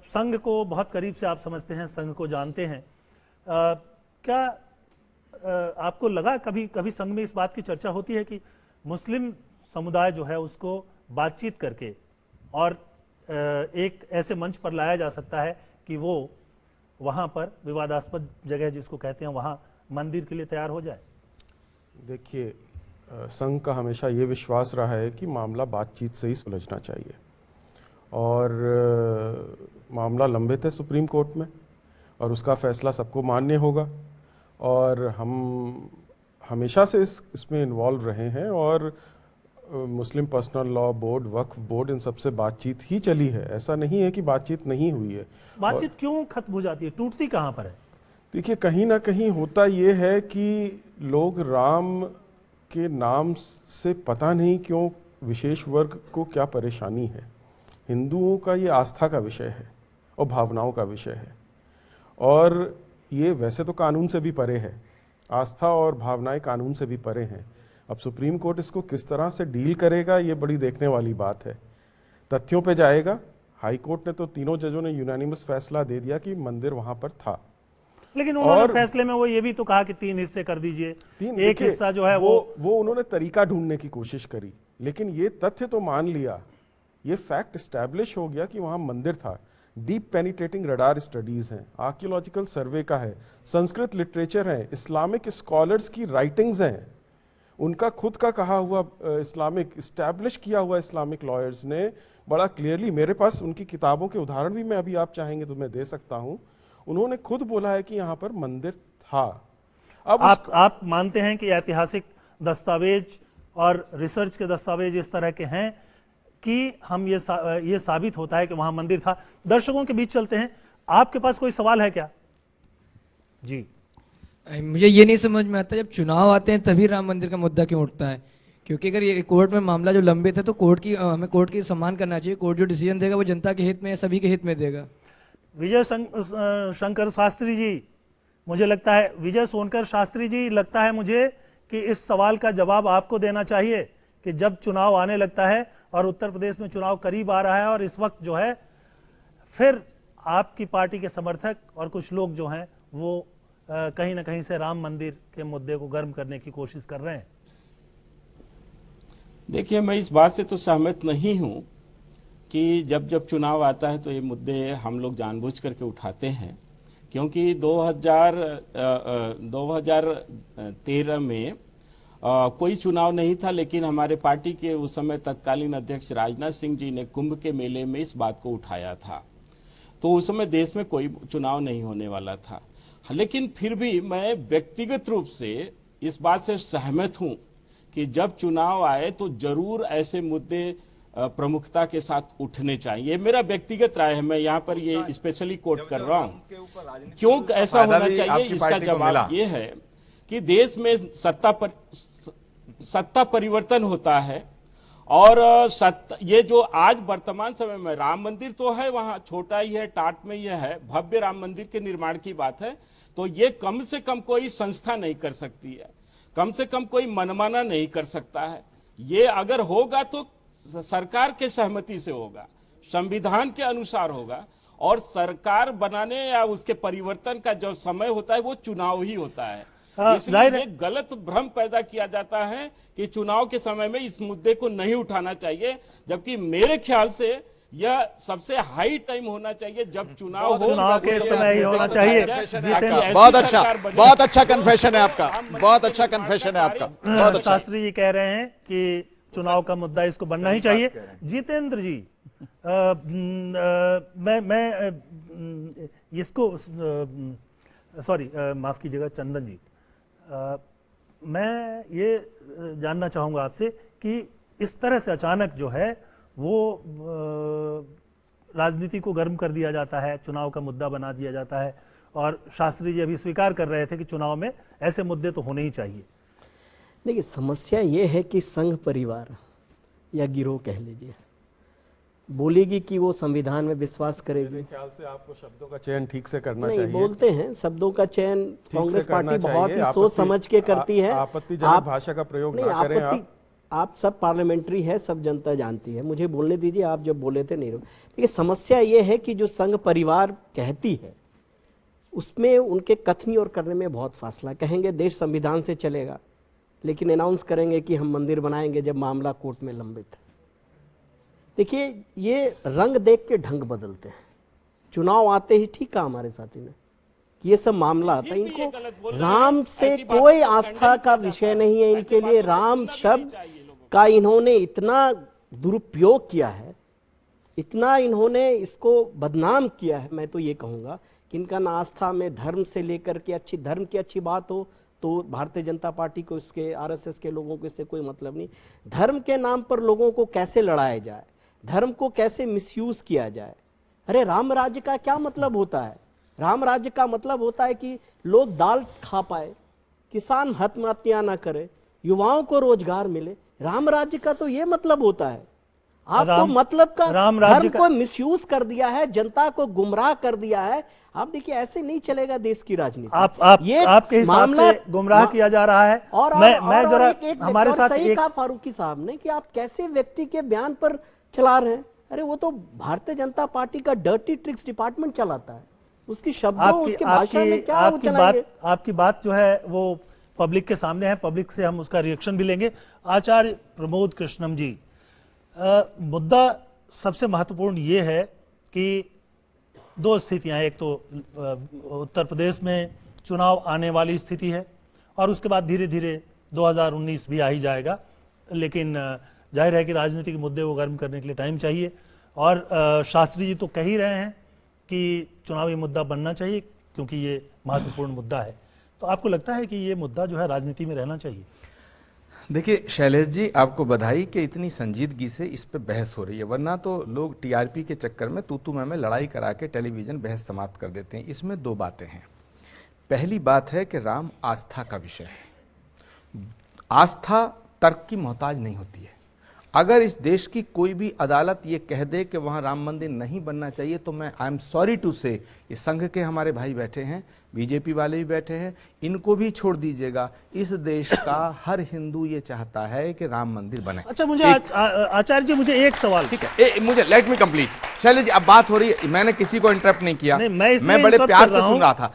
संघ को बहुत करीब से आप समझते हैं, संघ को जानते हैं, क्या आपको लगा कभी संघ में इस बात की चर्चा होती है कि मुस्लिम समुदाय जो है उसको बातचीत करके और एक ऐसे मंच पर लाया जा सकता है कि वो वहां पर विवादास्पद जगह जिसको कहते हैं वहां मंदिर के लिए तैयार हो जाए? देखिए, संघ का हमेशा ये विश्वास रहा है कि मामला बातचीत से ही सुलझना चाहिए, और मामला लंबित है सुप्रीम कोर्ट में और उसका फैसला सबको मान्य होगा, और हम हमेशा से इसमें इन्वॉल्व रहे हैं, और मुस्लिम पर्सनल लॉ बोर्ड, वक्फ बोर्ड, इन सबसे बातचीत ही चली है। ऐसा नहीं है कि बातचीत नहीं हुई है। बातचीत क्यों खत्म हो जाती है, टूटती कहाँ पर है? देखिए, कहीं ना कहीं होता ये है कि लोग राम के नाम से पता नहीं क्यों विशेष वर्ग को क्या परेशानी है। हिंदुओं का ये आस्था का विषय है और भावनाओं का विषय है, और ये वैसे तो कानून से भी परे है, आस्था और भावनाएं कानून से भी परे हैं। अब सुप्रीम कोर्ट इसको किस तरह से डील करेगा, ये बड़ी देखने वाली बात है। तथ्यों पे जाएगा। हाई कोर्ट ने तो तीनों जजों ने यूनानिमस फैसला दे दिया कि मंदिर वहां पर था, लेकिन उन्होंने फैसले में वो ये भी तो कहा कि 3 हिस्से कर दीजिए, एक हिस्सा जो है वो उन्होंने तरीका ढूंढने की कोशिश करी, लेकिन ये तथ्य तो मान लिया, ये फैक्ट एस्टैब्लिश हो गया कि वहां मंदिर था। डीप पेनिट्रेटिंग रडार स्टडीज हैं, आर्कियोलॉजिकल सर्वे का है, संस्कृत लिटरेचर है, इस्लामिक स्कॉलर्स की राइटिंग्स हैं, उनका खुद का कहा हुआ इस्लामिक इस्टेब्लिश किया हुआ इस्लामिक लॉयर्स ने बड़ा क्लियरली, मेरे पास उनकी किताबों के उदाहरण भी मैं अभी आप चाहेंगे तो मैं दे सकता हूं, उन्होंने खुद बोला है कि यहाँ पर मंदिर था। अब आप मानते हैं कि ऐतिहासिक दस्तावेज और रिसर्च के दस्तावेज इस तरह के हैं कि हम ये साबित होता है कि वहां मंदिर था? दर्शकों के बीच चलते हैं, आपके पास कोई सवाल है क्या? जी, मुझे ये नहीं समझ में आता, जब चुनाव आते हैं तभी राम मंदिर का मुद्दा क्यों उठता है? क्योंकि अगर ये कोर्ट में मामला जो लंबित है तो हमें कोर्ट की सम्मान करना चाहिए। कोर्ट जो डिसीजन देगा वो जनता के हित में, सभी के हित में देगा। विजय शंकर शास्त्री जी, मुझे लगता है, विजय सोनकर शास्त्री जी, लगता है मुझे कि इस सवाल का जवाब आपको देना चाहिए कि जब चुनाव आने लगता है और उत्तर प्रदेश में चुनाव करीब आ रहा है और इस वक्त जो है फिर आपकी पार्टी के समर्थक और कुछ लोग जो हैं वो कहीं ना कहीं से राम मंदिर के मुद्दे को गर्म करने की कोशिश कर रहे हैं? देखिए, मैं इस बात से तो सहमत नहीं हूं कि जब जब चुनाव आता है तो ये मुद्दे हम लोग जानबूझ करके उठाते हैं, क्योंकि 2013 में कोई चुनाव नहीं था, लेकिन हमारे पार्टी के उस समय तत्कालीन अध्यक्ष राजनाथ सिंह जी ने कुंभ के मेले में इस बात को उठाया था। तो उस समय देश में कोई चुनाव नहीं होने वाला था, लेकिन फिर भी मैं व्यक्तिगत रूप से इस बात से सहमत हूं कि जब चुनाव आए तो जरूर ऐसे मुद्दे प्रमुखता के साथ उठने चाहिए। ये मेरा व्यक्तिगत राय है, मैं यहाँ पर ये स्पेशली कोट कर रहा हूँ। क्यों ऐसा होना चाहिए, इसका जवाब ये है कि देश में सत्ता परिवर्तन होता है, और ये जो आज वर्तमान समय में राम मंदिर तो है, वहां छोटा ही है, टाट में ही है, भव्य राम मंदिर के निर्माण की बात है, तो ये कम से कम कोई संस्था नहीं कर सकती है, कम से कम कोई मनमाना नहीं कर सकता है। ये अगर होगा तो सरकार के सहमति से होगा, संविधान के अनुसार होगा, और सरकार बनाने या उसके परिवर्तन का जो समय होता है वो चुनाव ही होता है। इसलिए एक गलत भ्रम पैदा किया जाता है कि चुनाव के समय में इस मुद्दे को नहीं उठाना चाहिए, जबकि मेरे ख्याल से यह सबसे हाई टाइम होना चाहिए जब चुनाव हो, चुनाव के समय ही होना चाहिए। बहुत अच्छा कन्फेशन है आपका, बहुत अच्छा कन्फेशन है आपका। शास्त्री जी कह रहे हैं कि चुनाव का मुद्दा इसको बनना ही चाहिए। जितेंद्र जी, मैं इसको सॉरी माफ कीजिएगा चंदन जी, मैं ये जानना चाहूंगा आपसे कि इस तरह से अचानक जो है वो राजनीति को गर्म कर दिया जाता है, चुनाव का मुद्दा बना दिया जाता है, और शास्त्री जी अभी स्वीकार कर रहे थे कि चुनाव में ऐसे मुद्दे तो होने ही चाहिए। देखिए, समस्या ये है कि संघ परिवार या गिरोह कह लीजिए बोलेगी कि वो संविधान में विश्वास करेगी। मेरे ख्याल से आपको शब्दों का चयन ठीक से करना नहीं, चाहिए। बोलते हैं शब्दों का चयन कांग्रेस पार्टी बहुत ही सोच समझ के करती है। आपत्तिजनक भाषा का प्रयोग ना करें। आप सब पार्लियामेंट्री है, सब जनता जानती है, मुझे बोलने दीजिए। आप जब बोले थे नहीं रहो। देखिए, समस्या ये है कि जो संघ परिवार कहती है उसमें उनके कथनी और करने में बहुत फासला। कहेंगे देश संविधान से चलेगा, लेकिन अनाउंस करेंगे कि हम मंदिर बनाएंगे जब मामला कोर्ट में लंबित है। देखिए, ये रंग देख के ढंग बदलते हैं। चुनाव आते ही ठीक कहा हमारे साथी ने, ये सब मामला आता है, इनको राम से कोई आस्था का विषय नहीं है। इनके लिए राम शब्द का इन्होंने इतना दुरुपयोग किया है, इतना इन्होंने इसको बदनाम किया है। मैं तो ये कहूँगा कि इनका ना आस्था में धर्म से लेकर के अच्छी धर्म की अच्छी बात हो तो भारतीय जनता पार्टी को, इसके आरएसएस के लोगों को इससे कोई मतलब नहीं। धर्म के नाम पर लोगों को कैसे लड़ाया जाए, धर्म को कैसे मिसयूज किया जाए। अरे राम राज्य का क्या मतलब होता है? राम राज्य का मतलब होता है कि लोग दाल खा पाए, किसान आत्महत्या ना करे, युवाओं को रोजगार मिले। राम राज्य का तो ये मतलब होता है। आप तो मतलब का धर्म को मिसयूज कर दिया है, जनता को गुमराह कर दिया है। आप देखिए, ऐसे नहीं चलेगा देश की राजनीति। आपके हिसाब से गुमराह किया जा रहा है। मैं जरा हमारे साथ सही कहा फारूकी साहब ने कि आप कैसे व्यक्ति के बयान पर चला रहे हैं। अरे वो तो भारतीय जनता पार्टी का डर्टी ट्रिक्स डिपार्टमेंट चलाता है, उसकी शब्दों उसकी भाषा में क्या वो चलाएंगे। आपकी बात जो है वो पब्लिक के सामने है, पब्लिक से हम उसका रिएक्शन भी लेंगे। आचार्य प्रमोद कृष्णम जी, मुद्दा सबसे महत्वपूर्ण ये है कि दो स्थितियां, एक तो उत्तर प्रदेश में चुनाव आने वाली स्थिति है, और उसके बाद धीरे धीरे 2019 भी आ ही जाएगा, लेकिन जाहिर है कि राजनीतिक मुद्दे को गर्म करने के लिए टाइम चाहिए। और शास्त्री जी तो कह ही रहे हैं कि चुनावी मुद्दा बनना चाहिए क्योंकि ये महत्वपूर्ण मुद्दा है। तो आपको लगता है कि ये मुद्दा जो है राजनीति में रहना चाहिए? देखिए शैलेश जी, आपको बधाई कि इतनी संजीदगी से इस पे बहस हो रही है, वरना तो लोग टीआरपी के चक्कर में तू में लड़ाई करा के टेलीविजन बहस समाप्त कर देते हैं। इसमें दो बातें हैं। पहली बात है कि राम आस्था का विषय है। आस्था तर्क की मोहताज नहीं होती है। अगर इस देश की कोई भी अदालत ये कह दे कि वहां राम मंदिर नहीं बनना चाहिए तो मैं आई एम सॉरी टू से, ये संघ के हमारे भाई बैठे हैं, बीजेपी वाले भी बैठे हैं, इनको भी छोड़ दीजिएगा। इस देश का हर हिंदू ये चाहता है कि राम मंदिर बने। अच्छा, मुझे आचार्य जी, मुझे एक सवाल, ठीक है, मुझे let me complete. Shailesh ji, अब बात हो रही है, मैंने किसी को इंटरप्ट नहीं किया, मैं बड़े प्यार से सुन रहा था,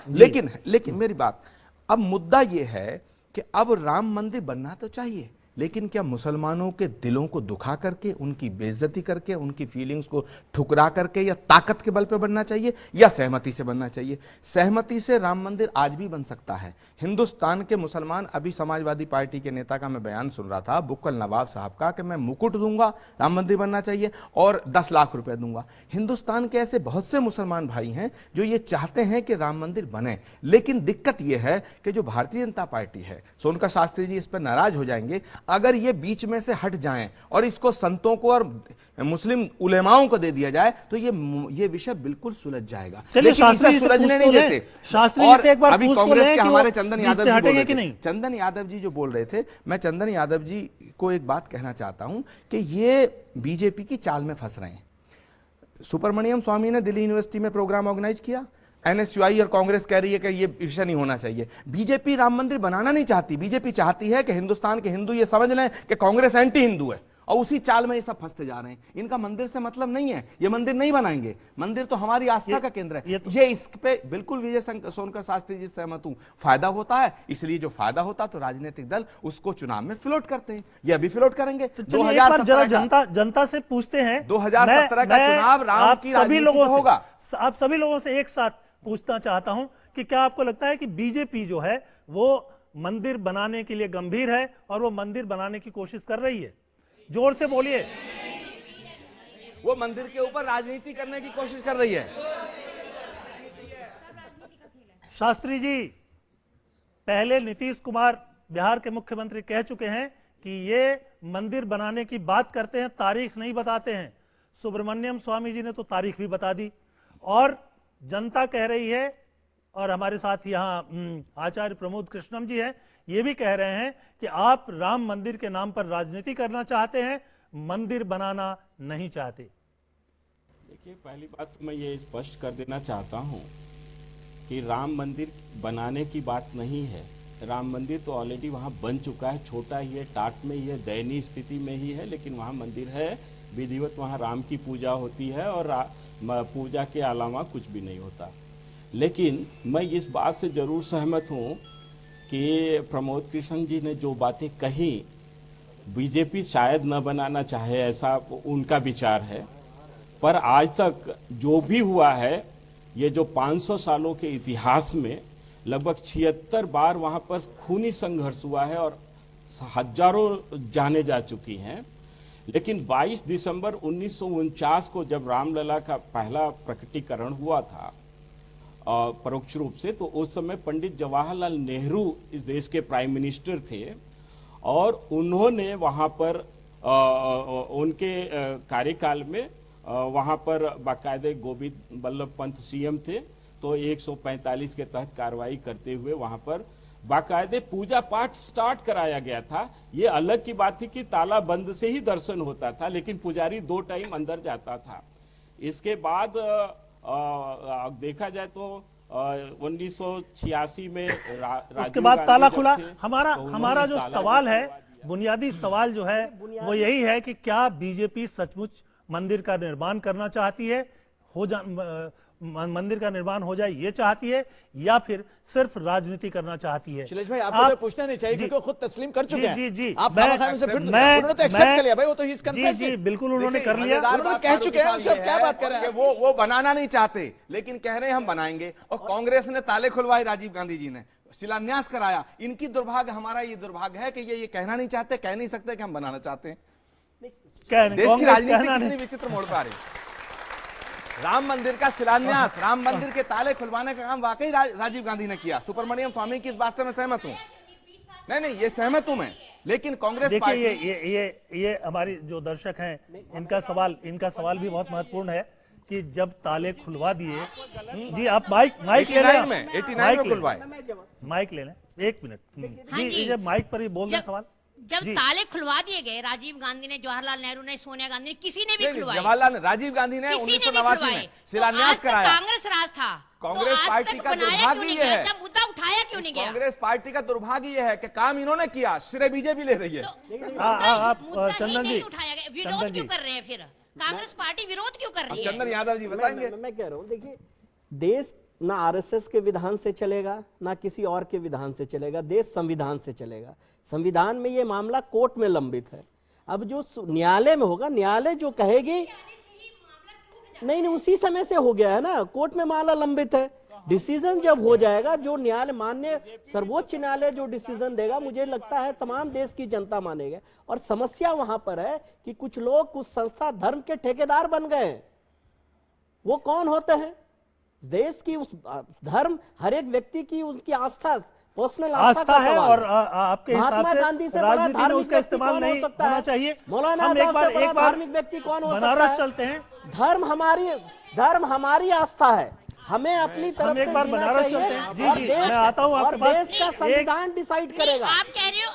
लेकिन मेरी बात, अब मुद्दा ये है कि अब राम मंदिर बनना तो चाहिए, लेकिन क्या मुसलमानों के दिलों को दुखा करके, उनकी बेइज्जती करके, उनकी फीलिंग्स को ठुकरा करके, या ताकत के बल पे बनना चाहिए, या सहमति से बनना चाहिए? सहमति से राम मंदिर आज भी बन सकता है। हिंदुस्तान के मुसलमान, अभी समाजवादी पार्टी के नेता का मैं बयान सुन रहा था, बुक्कल नवाब साहब का, कि मैं मुकुट दूंगा, राम मंदिर बनना चाहिए, और 10 लाख रुपए दूंगा। हिंदुस्तान के ऐसे बहुत से मुसलमान भाई हैं जो ये चाहते हैं कि राम मंदिर बने, लेकिन दिक्कत यह है कि जो भारतीय जनता पार्टी है, सोनका शास्त्री जी इस पर नाराज हो जाएंगे अगर ये बीच में से हट जाएं और इसको संतों को और मुस्लिम उलेमाओं को दे दिया जाए तो ये विषय बिल्कुल सुलझ जाएगा। लेकिन इसे सुलझने नहीं देते। शास्त्री से एक बार अभी पूछ कांग्रेस तो के हमारे चंदन यादव जी बोल रहे कि थे, नहीं? चंदन यादव जी जो बोल रहे थे, मैं चंदन यादव जी को एक बात कहना चाहता हूं कि ये बीजेपी की चाल में फंस रहे हैं। सुब्रमण्यम स्वामी ने दिल्ली यूनिवर्सिटी में प्रोग्राम ऑर्गेनाइज किया, एनएसयूआई और कांग्रेस कह रही है कि ये विषय नहीं होना चाहिए। बीजेपी राम मंदिर बनाना नहीं चाहती, बीजेपी चाहती है कि हिंदुस्तान के हिंदू ये समझ लें कि कांग्रेस एंटी हिंदू है, और उसी चाल में ये सब फंसते जा रहे हैं। इनका मंदिर से मतलब नहीं है, ये मंदिर नहीं बनाएंगे, मंदिर तो हमारी आस्था का केंद्र है। ये इस पे बिल्कुल विजय सोनकर शास्त्री जी सहमत हूं, फायदा होता है, इसलिए जो फायदा होता तो राजनीतिक दल उसको चुनाव में फ्लोट करते हैं, ये अभी फ्लोट करेंगे। तो 2017 जनता से पूछते हैं, 2017 का चुनाव राम की राजनीति में होगा। आप सभी लोगों से एक साथ पूछना चाहता हूं कि क्या आपको लगता है कि बीजेपी जो है वो मंदिर बनाने के लिए गंभीर है और वो मंदिर बनाने की कोशिश कर रही है? जोर से बोलिए। वो मंदिर के ऊपर राजनीति करने की कोशिश कर रही है। शास्त्री जी, पहले नीतीश कुमार बिहार के मुख्यमंत्री कह चुके हैं कि ये मंदिर बनाने की बात करते हैं, तारीख नहीं बताते हैं। सुब्रमण्यम स्वामी जी ने तो तारीख भी बता दी, और जनता कह रही है, और हमारे साथ यहाँ आचार्य प्रमोद कृष्णम जी हैं, ये भी कह रहे हैं कि आप राम मंदिर के नाम पर राजनीति करना चाहते हैं, मंदिर बनाना नहीं चाहते। देखिए, पहली बात तो मैं ये स्पष्ट कर देना चाहता हूँ कि राम मंदिर बनाने की बात नहीं है। राम मंदिर तो ऑलरेडी वहाँ बन चुका है, छोटा ही है, टाट में ही है, दयनीय स्थिति में ही है, लेकिन वहाँ मंदिर है, विधिवत वहाँ राम की पूजा होती है, और पूजा के अलावा कुछ भी नहीं होता। लेकिन मैं इस बात से जरूर सहमत हूँ कि प्रमोद कृष्ण जी ने जो बातें कही, बीजेपी शायद न बनाना चाहे, ऐसा उनका विचार है, पर आज तक जो भी हुआ है, ये जो 500 सालों के इतिहास में लगभग 76 बार वहाँ पर खूनी संघर्ष हुआ है और हजारों जाने जा चुकी हैं। लेकिन 22 दिसंबर 1949 को जब रामलला का पहला प्रकटीकरण हुआ था परोक्ष रूप से, तो उस समय पंडित जवाहरलाल नेहरू इस देश के प्राइम मिनिस्टर थे, और उन्होंने वहाँ पर उनके कार्यकाल में वहाँ पर बाकायदे गोविंद बल्लभ पंत सीएम थे, तो 145 के तहत कार्रवाई करते हुए वहाँ पर बाकायदे पूजा पाठ स्टार्ट कराया गया था। ये अलग की बात थी कि ताला बंद से ही दर्शन होता था, लेकिन पुजारी 2 टाइम अंदर जाता था। इसके बाद देखा जाए तो 1986 में उसके बाद ताला खुला। हमारा जो सवाल है, बुनियादी सवाल जो है वो यही है कि क्या बीजेपी सचमुच मंदिर का निर्माण करना चाहती है, मंदिर का निर्माण हो जाए ये चाहती है, या फिर सिर्फ राजनीति करना चाहती है? शैलेश भाई, आपको तो पूछना नहीं चाहिए क्योंकि खुद तस्लीम कर चुके हैं। जी जी, आप उन्होंने तो एक्सेप्ट कर लिया भाई, वो तो जी बिल्कुल उन्होंने कर लिया, उन्होंने कह चुके हैं, उससे क्या बात कर रहे हैं? वो बनाना नहीं चाहते, लेकिन कह रहे हैं हम बनाएंगे, और कांग्रेस ने ताले खुलवाए, राजीव गांधी जी ने शिलान्यास कराया। इनकी दुर्भाग्य, हमारा ये दुर्भाग्य है कि ये कहना नहीं चाहते, कह नहीं सकते कि हम बनाना चाहते हैं। देश की राजनीति कितनी विचित्र मोड़ पर आ रही। राम मंदिर का शिलान्यास, राम मंदिर के ताले खुलवाने का काम वाकई राजीव गांधी ने किया। सुब्रमण्यम स्वामी की इस बात से मैं सहमत हूं, नहीं ये सहमत हूं मैं, लेकिन कांग्रेस देखिए ये हमारी जो दर्शक हैं, इनका सवाल भी बहुत महत्वपूर्ण है कि जब ताले खुलवा दिए, जी आप माइक ले लें, 89 में खुलवाए, माइक ले लें, 1 मिनट जी, जब माइक पर ही बोल दें सवाल। जब ताले खुलवा दिए गए, राजीव गांधी ने, जवाहरलाल नेहरू ने, सोनिया गांधी ने, किसी ने भी खुलवाए। जवाहरलाल राजीव गांधी ने 1989 में शिलान्यास कराया। कांग्रेस राज था। कांग्रेस पार्टी का दुर्भाग्य ये है, जब मुद्दा उठाया क्यों नहीं गया? कांग्रेस पार्टी का दुर्भाग्य ये है कि काम इन्होंने किया, श्रेय बीजेपी ले रही है। आप चंदन जी उठाया गया, विरोध क्यों कर रहे हैं? फिर कांग्रेस पार्टी विरोध क्यों कर रही है? चंदन यादव जी बताएंगे। मैं कह रहा हूँ, देखिए, देश ना आरएसएस के विधान से चलेगा, ना किसी और के विधान से चलेगा, देश संविधान से चलेगा। संविधान में ये मामला कोर्ट में लंबित है। अब जो न्यायालय में होगा, न्यायालय जो कहेगी, नहीं उसी समय से हो गया है ना, कोर्ट में मामला लंबित है। डिसीजन जब हो जाएगा, जो न्यायालय, माननीय सर्वोच्च न्यायालय जो डिसीजन देगा, मुझे लगता है तमाम देश की जनता मानेगा। और समस्या वहां पर है कि कुछ लोग, कुछ संस्था धर्म के ठेकेदार बन गए। वो कौन होते हैं? देश की उस धर्म, हर एक व्यक्ति की उनकी आस्था, पर्सनल आस्था है, और आपके हिसाब महात्मा से गांधी से राजनीति में उसका इस्तेमाल नहीं होना चाहिए। मौलाना हम एक बार धार्मिक व्यक्ति कौन हो सकता है? बनारस चलते हैं। धर्म हमारी आस्था है, हमें अपनी तरफ हम एक बार बनारस चलते हैं। जी जी, मैं आता हूँ आपके पास। देश का संविधान डिसाइड करेगा। आप कह रहे हो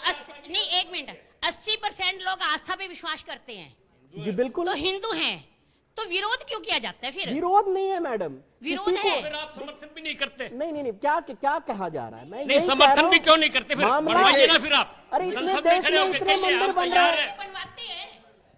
नहीं, एक मिनट, 80% लोग आस्था पे विश्वास करते हैं। जी बिल्कुल। तो हिंदू हैं, तो विरोध क्यों किया जाता है फिर? विरोध नहीं है मैडम, विरोध है। आप समर्थन भी नहीं करते। नहीं, क्या कहा जा रहा है? मैं नहीं, समर्थन भी क्यों नहीं करते? फिर बनवाइए ना फिर आप। अरे इतने देश में इतने मंदिर बन रहे हैं, बनवाते हैं,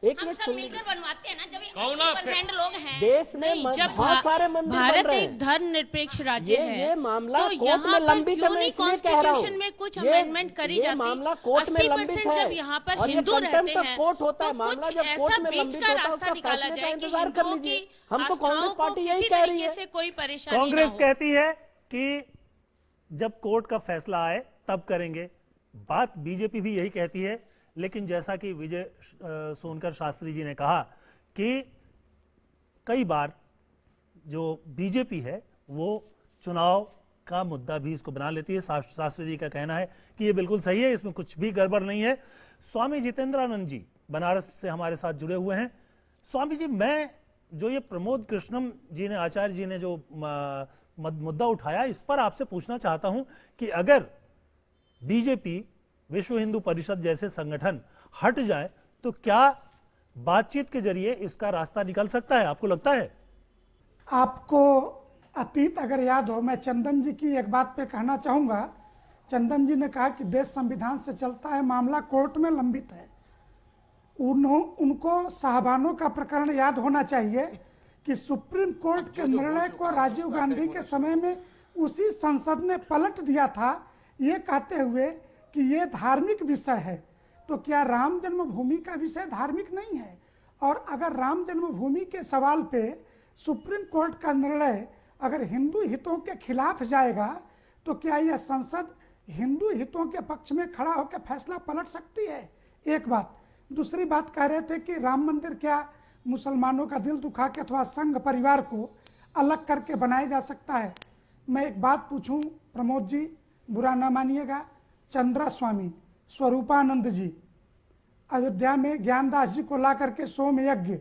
एक हम मिनट सब मिलकर बनवाते हैं ना। जब कौन 80% लोग हैं देश में, बहुत सारे मंदिर बन भारत रहे एक हैं। धर्मनिरपेक्ष राज्य है, ये मामला तो कोर्ट यहाँ में पर लंबित क्यों है, नहीं मैं इसलिए कह रहा हूँ। कॉन्स्टिट्यूशन में कुछ अमेंडमेंट करी जाती? मामला कोर्ट में लंबित 80% है। जब यहाँ पर और ये हिंदू रहते contempt of हैं, court होता है, तो मामला कुछ जब कोर्ट ऐसा में बीच लंबित का होता है, रास्ता उसका निकाला फैसले का जाए कि इंतजार कर हिंदुओं लीजिए। की हम तो कांग्रेस आस्थाओं को पार्टी यही किसी कह रही तरीके है। से कोई परेशानी ना कांग्रेस हो। कहती है कि जब कोर्ट का फैसला आए तब करेंगे। बात बीजेपी भी यही कहती है, लेकिन जैसा कि विजय सोनकर शास्त्री जी ने कहा कि कई बार जो बीजेपी है वो चुनाव का मुद्दा भी इसको बना लेती है। शास्त्री जी का कहना है कि ये बिल्कुल सही है, इसमें कुछ भी गड़बड़ नहीं है। स्वामी जितेंद्रानंद जी बनारस से हमारे साथ जुड़े हुए हैं। स्वामी जी, मैं जो ये प्रमोद कृष्णम जी ने, आचार्य जी ने जो मुद्दा उठाया, इस पर आपसे पूछना चाहता हूं कि अगर बीजेपी, विश्व हिंदू परिषद जैसे संगठन हट जाए तो क्या बातचीत के जरिए इसका रास्ता निकल सकता है? आपको लगता है? आपको अतीत अगर याद हो, मैं चंदन जी की एक बात पे कहना चाहूँगा। चंदन जी ने कहा कि देश संविधान से चलता है, मामला कोर्ट में लंबित है। उनको साहबानों का प्रकरण याद होना चाहिए कि सुप्रीम कोर्ट के निर्णय को राजीव गांधी के समय में उसी संसद ने पलट दिया था, ये कहते हुए कि ये धार्मिक विषय है। तो क्या राम जन्मभूमि का विषय धार्मिक नहीं है? और अगर राम जन्मभूमि के सवाल पे सुप्रीम कोर्ट का निर्णय अगर हिंदू हितों के खिलाफ जाएगा तो क्या यह संसद हिंदू हितों के पक्ष में खड़ा होकर फैसला पलट सकती है? एक बात। दूसरी बात कह रहे थे कि राम मंदिर क्या मुसलमानों का दिल दुखा के अथवा संघ परिवार को अलग करके बनाया जा सकता है? मैं एक बात पूछूं प्रमोद जी, बुरा ना मानिएगा। चंद्रा स्वामी, स्वरूपानंद जी, अयोध्या में ज्ञानदास जी को ला करके सोम यज्ञ,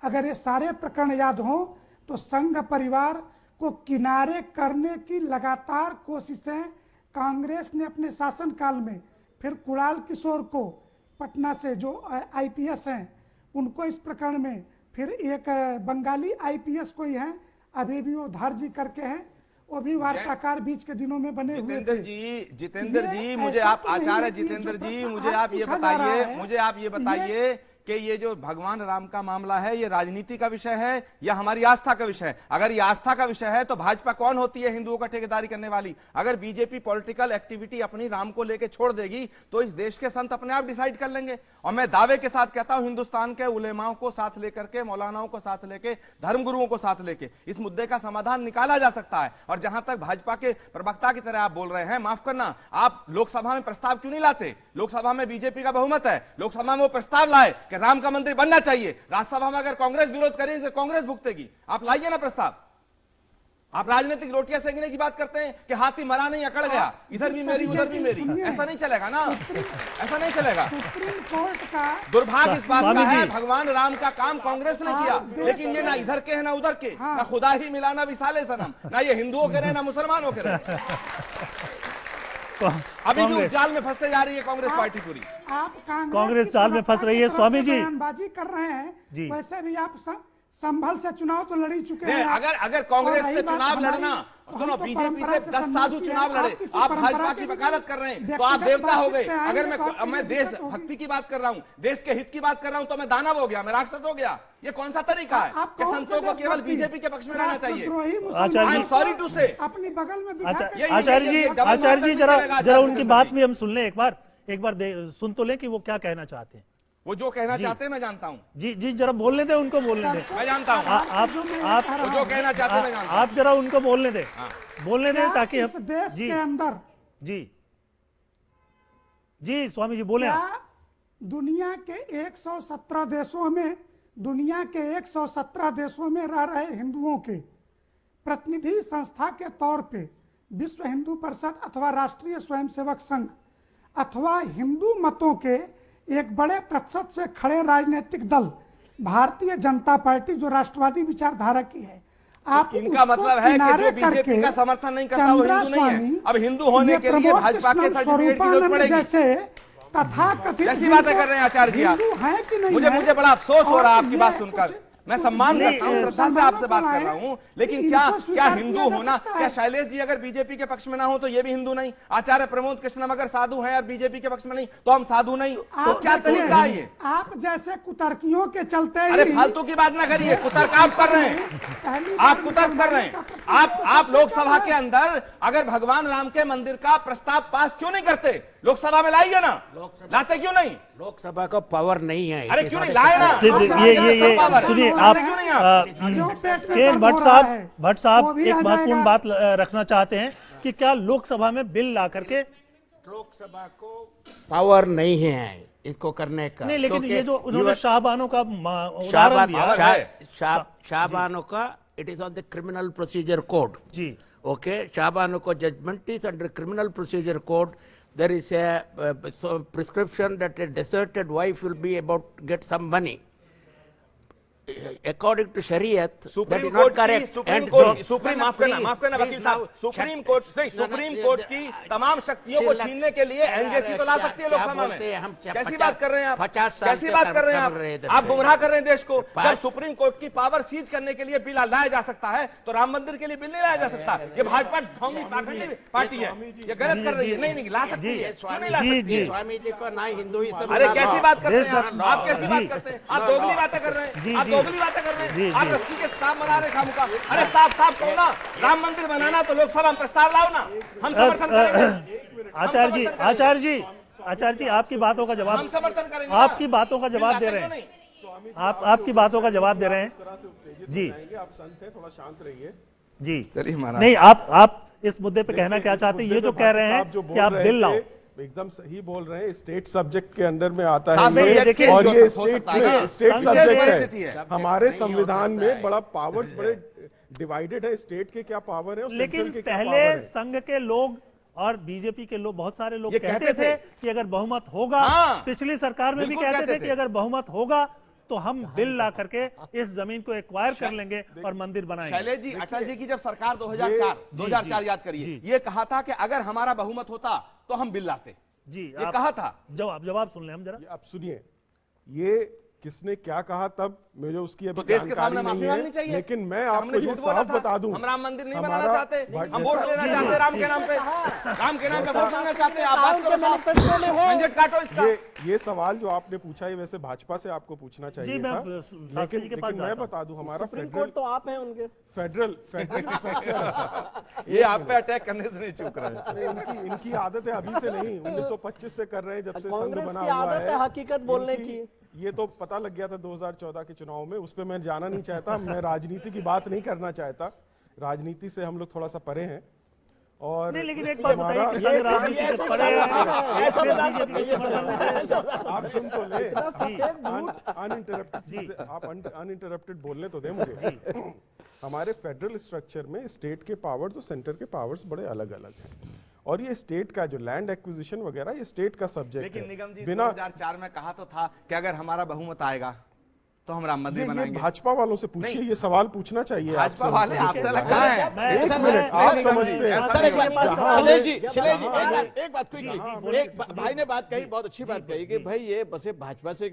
अगर ये सारे प्रकरण याद हों तो संघ परिवार को किनारे करने की लगातार कोशिशें कांग्रेस ने अपने शासनकाल में, फिर कुणाल किशोर को पटना से जो आईपीएस हैं उनको इस प्रकरण में, फिर एक बंगाली आईपीएस कोई हैं अभी भी वो धार जी करके हैं, वो भी वार्ताकार बीच के दिनों में बने हुए थे। जितेंद्र जी, मुझे आप आचार्य जितेंद्र जी, मुझे आप ये बताइए कि ये जो भगवान राम का मामला है, ये राजनीति का विषय है या हमारी आस्था का विषय है? अगर ये आस्था का विषय है तो भाजपा कौन होती है हिंदुओं का ठेकेदारी करने वाली? अगर बीजेपी पॉलिटिकल एक्टिविटी अपनी राम को लेकर छोड़ देगी तो इस देश के संत अपने आप डिसाइड कर लेंगे। और मैं दावे के साथ कहता हूं, हिंदुस्तान के उलेमाओं को साथ लेकर के, मौलानाओं को साथ लेके, धर्मगुरुओं को साथ लेके इस मुद्दे का समाधान निकाला जा सकता है। और जहां तक भाजपा के प्रवक्ता की तरह आप बोल रहे हैं, माफ करना, आप लोकसभा में प्रस्ताव क्यों नहीं लाते? लोकसभा में बीजेपी का बहुमत है, लोकसभा में वो प्रस्ताव लाए कि राम का मंदिर बनना चाहिए। राज्यसभा में अगर कांग्रेस विरोध करेगी तो कांग्रेस भुगतेगी। आप लाइए ना प्रस्ताव। आप राजनीतिक रोटियां सेकने की बात करते हैं कि हाथी मरा नहीं अकड़ गया, इधर भी मेरी उधर भी मेरी। ऐसा नहीं चलेगा ना, ऐसा नहीं चलेगा। सुप्रीम कोर्ट का दुर्भाग्य इस बात का है, भगवान राम का काम कांग्रेस ने किया, लेकिन ये ना इधर के है ना उधर के, ना खुदा ही मिला ना विसाले सनम, ना ये हिंदुओं के रहे ना मुसलमानों के रहे। अभी भी उस जाल में फंसते जा रही है कांग्रेस पार्टी पूरी। आप कांग्रेस जाल में फंस रही है स्वामी जी। बयानबाजी कर रहे हैं जी। वैसे भी आप संभल से चुनाव तो लड़ ही चुके नहीं, हैं। अगर कांग्रेस से चुनाव लड़ना, सुनो, बीजेपी से 10 साधु चुनाव लड़े, आप भाजपा की वकालत कर रहे हैं तो आप देवता हो गए। अगर मैं देश भक्ति की बात कर रहा हूँ, देश के हित की बात कर रहा हूँ, तो मैं दानव हो गया, मैं राक्षस हो गया। ये कौन सा तरीका है कि संतों को केवल बीजेपी के पक्ष में रहना चाहिए? आचार्य जी, सॉरी टू से। अपनी बगल में आचार्य जी जरा उनकी बात भी हम सुन लें एक बार सुन तो लें कि वो क्या कहना चाहते हैं। वो जो कहना चाहते हैं मैं जानता हूँ। जी जरा बोलने दे, उनको बोलने दे। मैं जानता हूँ आप वो जो कहना चाहते हैं मैं जानता हूँ। आप जरा उनको बोलने दे ताकि इस देश के अंदर जी स्वामी जी बोले। दुनिया के 117 देशों में रह रहे हिंदुओं के प्रतिनिधि संस्था के तौर पे विश्व हिंदू परिषद अथवा राष्ट्रीय स्वयंसेवक संघ अथवा हिंदू मतों के एक बड़े प्रतिशत से खड़े राजनीतिक दल भारतीय जनता पार्टी जो राष्ट्रवादी विचारधारा की है, आप इनका मतलब है कि जो बीजेपी का समर्थन नहीं करता वो हिंदू नहीं है। अब हिंदू होने के लिए भाजपा के सर्टिफिकेट की जरूरत पड़ेगी। तथाकथित कैसी बातें कर रहे हैं आचार्य जी आप? मुझे बड़ा अफसोस हो रहा है आपकी बात सुनकर। मैं सम्मान करता हूँ, श्रद्धा से आपसे बात कर रहा हूँ, लेकिन क्या हिंदू होना, क्या शैलेश जी अगर बीजेपी के पक्ष में ना हो तो ये भी हिंदू नहीं? आचार्य प्रमोद कृष्णम अगर साधु हैं और बीजेपी के पक्ष में नहीं तो हम साधु नहीं? तो क्या तरीका है ये? आप जैसे कुतर्कियों के चलते अरे फालतू की बात ना करिए, कुतर्क आप कर रहे हैं, आप कुतर्क कर रहे हैं। आप लोकसभा के अंदर अगर भगवान राम के मंदिर का प्रस्ताव पास क्यों नहीं करते? लोकसभा में लाइए ना, लाते क्यों नहीं? लोकसभा का पावर नहीं है। अरे क्यों नहीं लाए ना? ये सुनिए आप भट्ट साहब एक महत्वपूर्ण बात रखना चाहते हैं कि क्या लोकसभा में बिल ला करके लोकसभा को पावर नहीं है इसको करने का? नहीं, लेकिन ये जो उन्होंने शाहबानों का उदाहरण दिया, शाहबानों का it is on the criminal procedure code जी। ओके, शाहबानों को judgement is under criminal procedure code. There is a prescription that a deserted wife will be about to get some money. According to Shariat, that is not correct. Supreme माफ करना वकील साहब, supreme court की तमाम शक्तियों को छीनने के लिए एनजेसी तो ला सकती है लोकसभा में। कैसी बात कर रहे हैं आप? कैसी बात कर रहे हैं आप? गुमराह कर रहे हैं देश को। जब सुप्रीम कोर्ट की पावर सीज करने के लिए बिल लाया जा सकता है तो राम मंदिर के लिए बिल नहीं लाया जा सकता। ये भाजपा ढोंगी पाखंडी पार्टी है, ये गलत कर रही है। नहीं ला सकती है, स्वामी जी को ना हिंदुइज्म। अरे कैसी बात करते हैं आप? कैसी बात करते हैं आप? दोगली बातें कर रहे हैं, दोगली बातें कर रहे हैं आप। रस्सी के साफ बना रहे खामुका। अरे साफ कहो ना, राम मंदिर बनाना तो लोकसभा में प्रस्ताव लाओ ना, हम समर्थन करेंगे। आचार्य जी आपकी बातों का जवाब, हम समर्थन करेंगे। आपकी बातों का जवाब दे रहे हैं, आपकी बातों का जवाब दे रहे हैं जी। आप संत हैं, थोड़ा शांत रहिए जी। चलिए नहीं, आप इस मुद्दे पे कहना क्या चाहते हैं? ये जो कह रहे हैं कि आप बिल लाओ, एकदम सही बोल रहे हैं। स्टेट सब्जेक्ट के अंडर में आता है देखिए, और ये स्टेट सब्जेक्ट है। हमारे संविधान में बड़ा पावर्स बड़े डिवाइडेड है। स्टेट के क्या पावर है, लेकिन पहले संघ के लोग और बीजेपी के लोग, बहुत सारे लोग कहते थे कि अगर बहुमत होगा, पिछली सरकार में भी कहते थे कि अगर बहुमत होगा तो हम बिल ला करके इस जमीन को एक्वायर कर लेंगे और मंदिर बनाएंगे। शैलेश जी, अटल जी की जब सरकार 2004 याद करिए, ये कहा था कि अगर हमारा बहुमत होता तो हम बिल लाते जी। ये कहा था। जवाब सुन ले हम जरा। आप सुनिए, ये किसने क्या कहा तब मुझे उसकी अभी देश के सामने जानकारी नहीं है, लेकिन मैं आपको ये साफ बता दूं, हम राम मंदिर नहीं बनाना चाहते, हम वोट लेना चाहते राम के नाम पे, राम के नाम पे वोट लेना चाहते हैं। आप बात करो साहब, झंझट काटो इसका। ये सवाल जो आपने पूछा है वैसे भाजपा से आपको पूछना चाहिए था, लेकिन मैं बता दूं हमारा फेडरल, तो आप हैं उनके फेडरल ये आप पे अटैक करने से नहीं चूक रहे हैं। इनकी आदत है अभी से नहीं, 1925 से कर रहे हैं जब से संघ बना हुआ है। हकीकत बोलने की ये तो पता लग गया था 2014 के चुनाव में, उस पर मैं जाना नहीं चाहता। मैं राजनीति की बात नहीं करना चाहता, राजनीति से हम लोग थोड़ा सा परे हैं। और नहीं, लेकिन एक बात बताइए कि संघ राजनीति से परे है। आप सुन तो ले, अनइंटरप्टेड, आप अनइंटरप्टेड बोलने तो दे मुझे। हमारे फेडरल स्ट्रक्चर में स्टेट के पावर्स और सेंटर के पावर्स बड़े अलग अलग हैं, और ये स्टेट का जो लैंड एक्विजिशन वगैरह ये स्टेट का सब्जेक्ट है। लेकिन निगम जी 2004 में कहा तो था कि अगर हमारा बहुमत आएगा तो हम राम मंदिर ये बनाएंगे। भाजपा वालों से पूछिए, ये सवाल पूछना चाहिए। भाजपा वाले आपसे अलग कहाँ है? एक मिनट, आप समझते हैं सर एक बात क्विकली, एक भाई ने बात कही, बहुत अच्छी बात कही कि भाई ये बसे भाजपा से,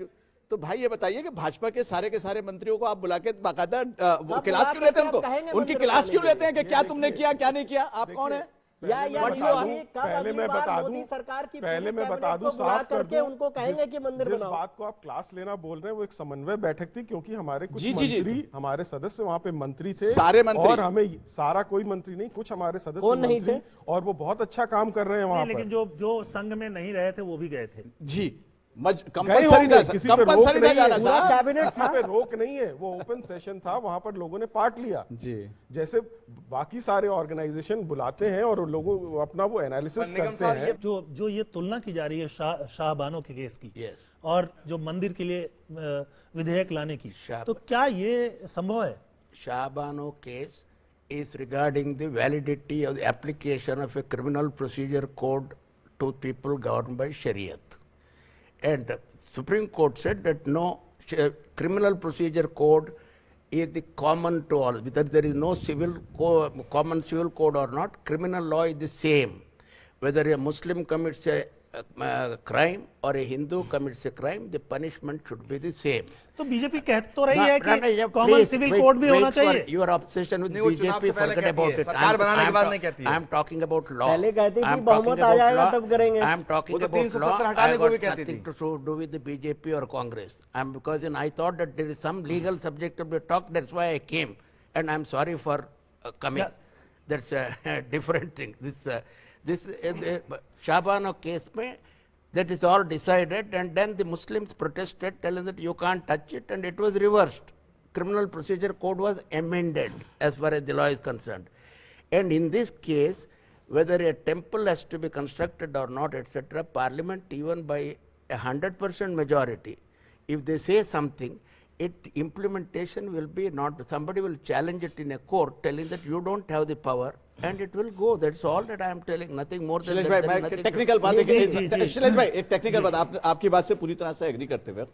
तो भाई ये बताइए कि भाजपा के सारे मंत्रियों को आप बुला के बाकायदा क्लास क्यों लेते हैं उनको? उनकी क्लास क्यों लेते हैं कि क्या तुमने किया क्या नहीं किया? आप कौन है? पहले मैं बता दूं साफ कर दूं, उनको कहेंगे कि मंदिर जिस बनाओ। बात को आप क्लास लेना बोल रहे हैं वो एक समन्वय बैठक थी, क्योंकि हमारे कुछ मंत्री, हमारे सदस्य वहाँ पे मंत्री थे, सारे मंत्री, और हमें सारा कोई मंत्री नहीं, कुछ हमारे सदस्य मंत्री, और वो बहुत अच्छा काम कर रहे हैं वहाँ पर। लेकिन जो संघ में नहीं रहे थे वो भी गए थे जी। कंपल्सरी था, किसी पे रोक नहीं है, कैबिनेट किसी पे रोक नहीं है, वो ओपन सेशन था, वहां पर लोगों ने पार्ट लिया जी। जैसे बाकी सारे ऑर्गेनाइजेशन बुलाते हैं और लोगों अपना वो एनालिसिस करते हैं। जो ये तुलना की जा रही है शाहबानो के केस की और जो मंदिर के लिए विधेयक लाने की, तो क्या ये संभव है? Shah Bano case is regarding the validity of the application of a criminal procedure code to people governed by Shariat. And Supreme Court said that no criminal procedure code is the common to all, whether there is no common civil code or not, criminal law is the same. Whether a Muslim commits a crime or a Hindu commits a crime, the punishment should be the same. तो BJP कहती तो रही है कि common civil code भी होना चाहिए। Your obsession with BJP, forget about it. सरकार बनाने के बाद नहीं कहती है। I am talking about law. पहले कहते कि बहुमत आ जाएगा तब करेंगे। I am talking about law. हटाने को भी कहती थी। Nothing to do with the BJP or Congress. Because I thought that there is some legal subject of the talk. That's why I came, and I am sorry for coming. That's a different thing. This Shahabano case mein, that is all decided, and then the Muslims protested, telling that you can't touch it, and it was reversed. Criminal procedure code was amended as far as the law is concerned. And in this case, whether a temple has to be constructed or not, etc., Parliament, even by 100% majority, if they say something, implementation will be not, somebody will challenge it in a court telling that you don't have the power, and it will go. That's all that I am telling, nothing more than that. Technical बात है शिलेश भाई, एक technical बात, आपकी बात से पूरी तरह से एग्री करते हुए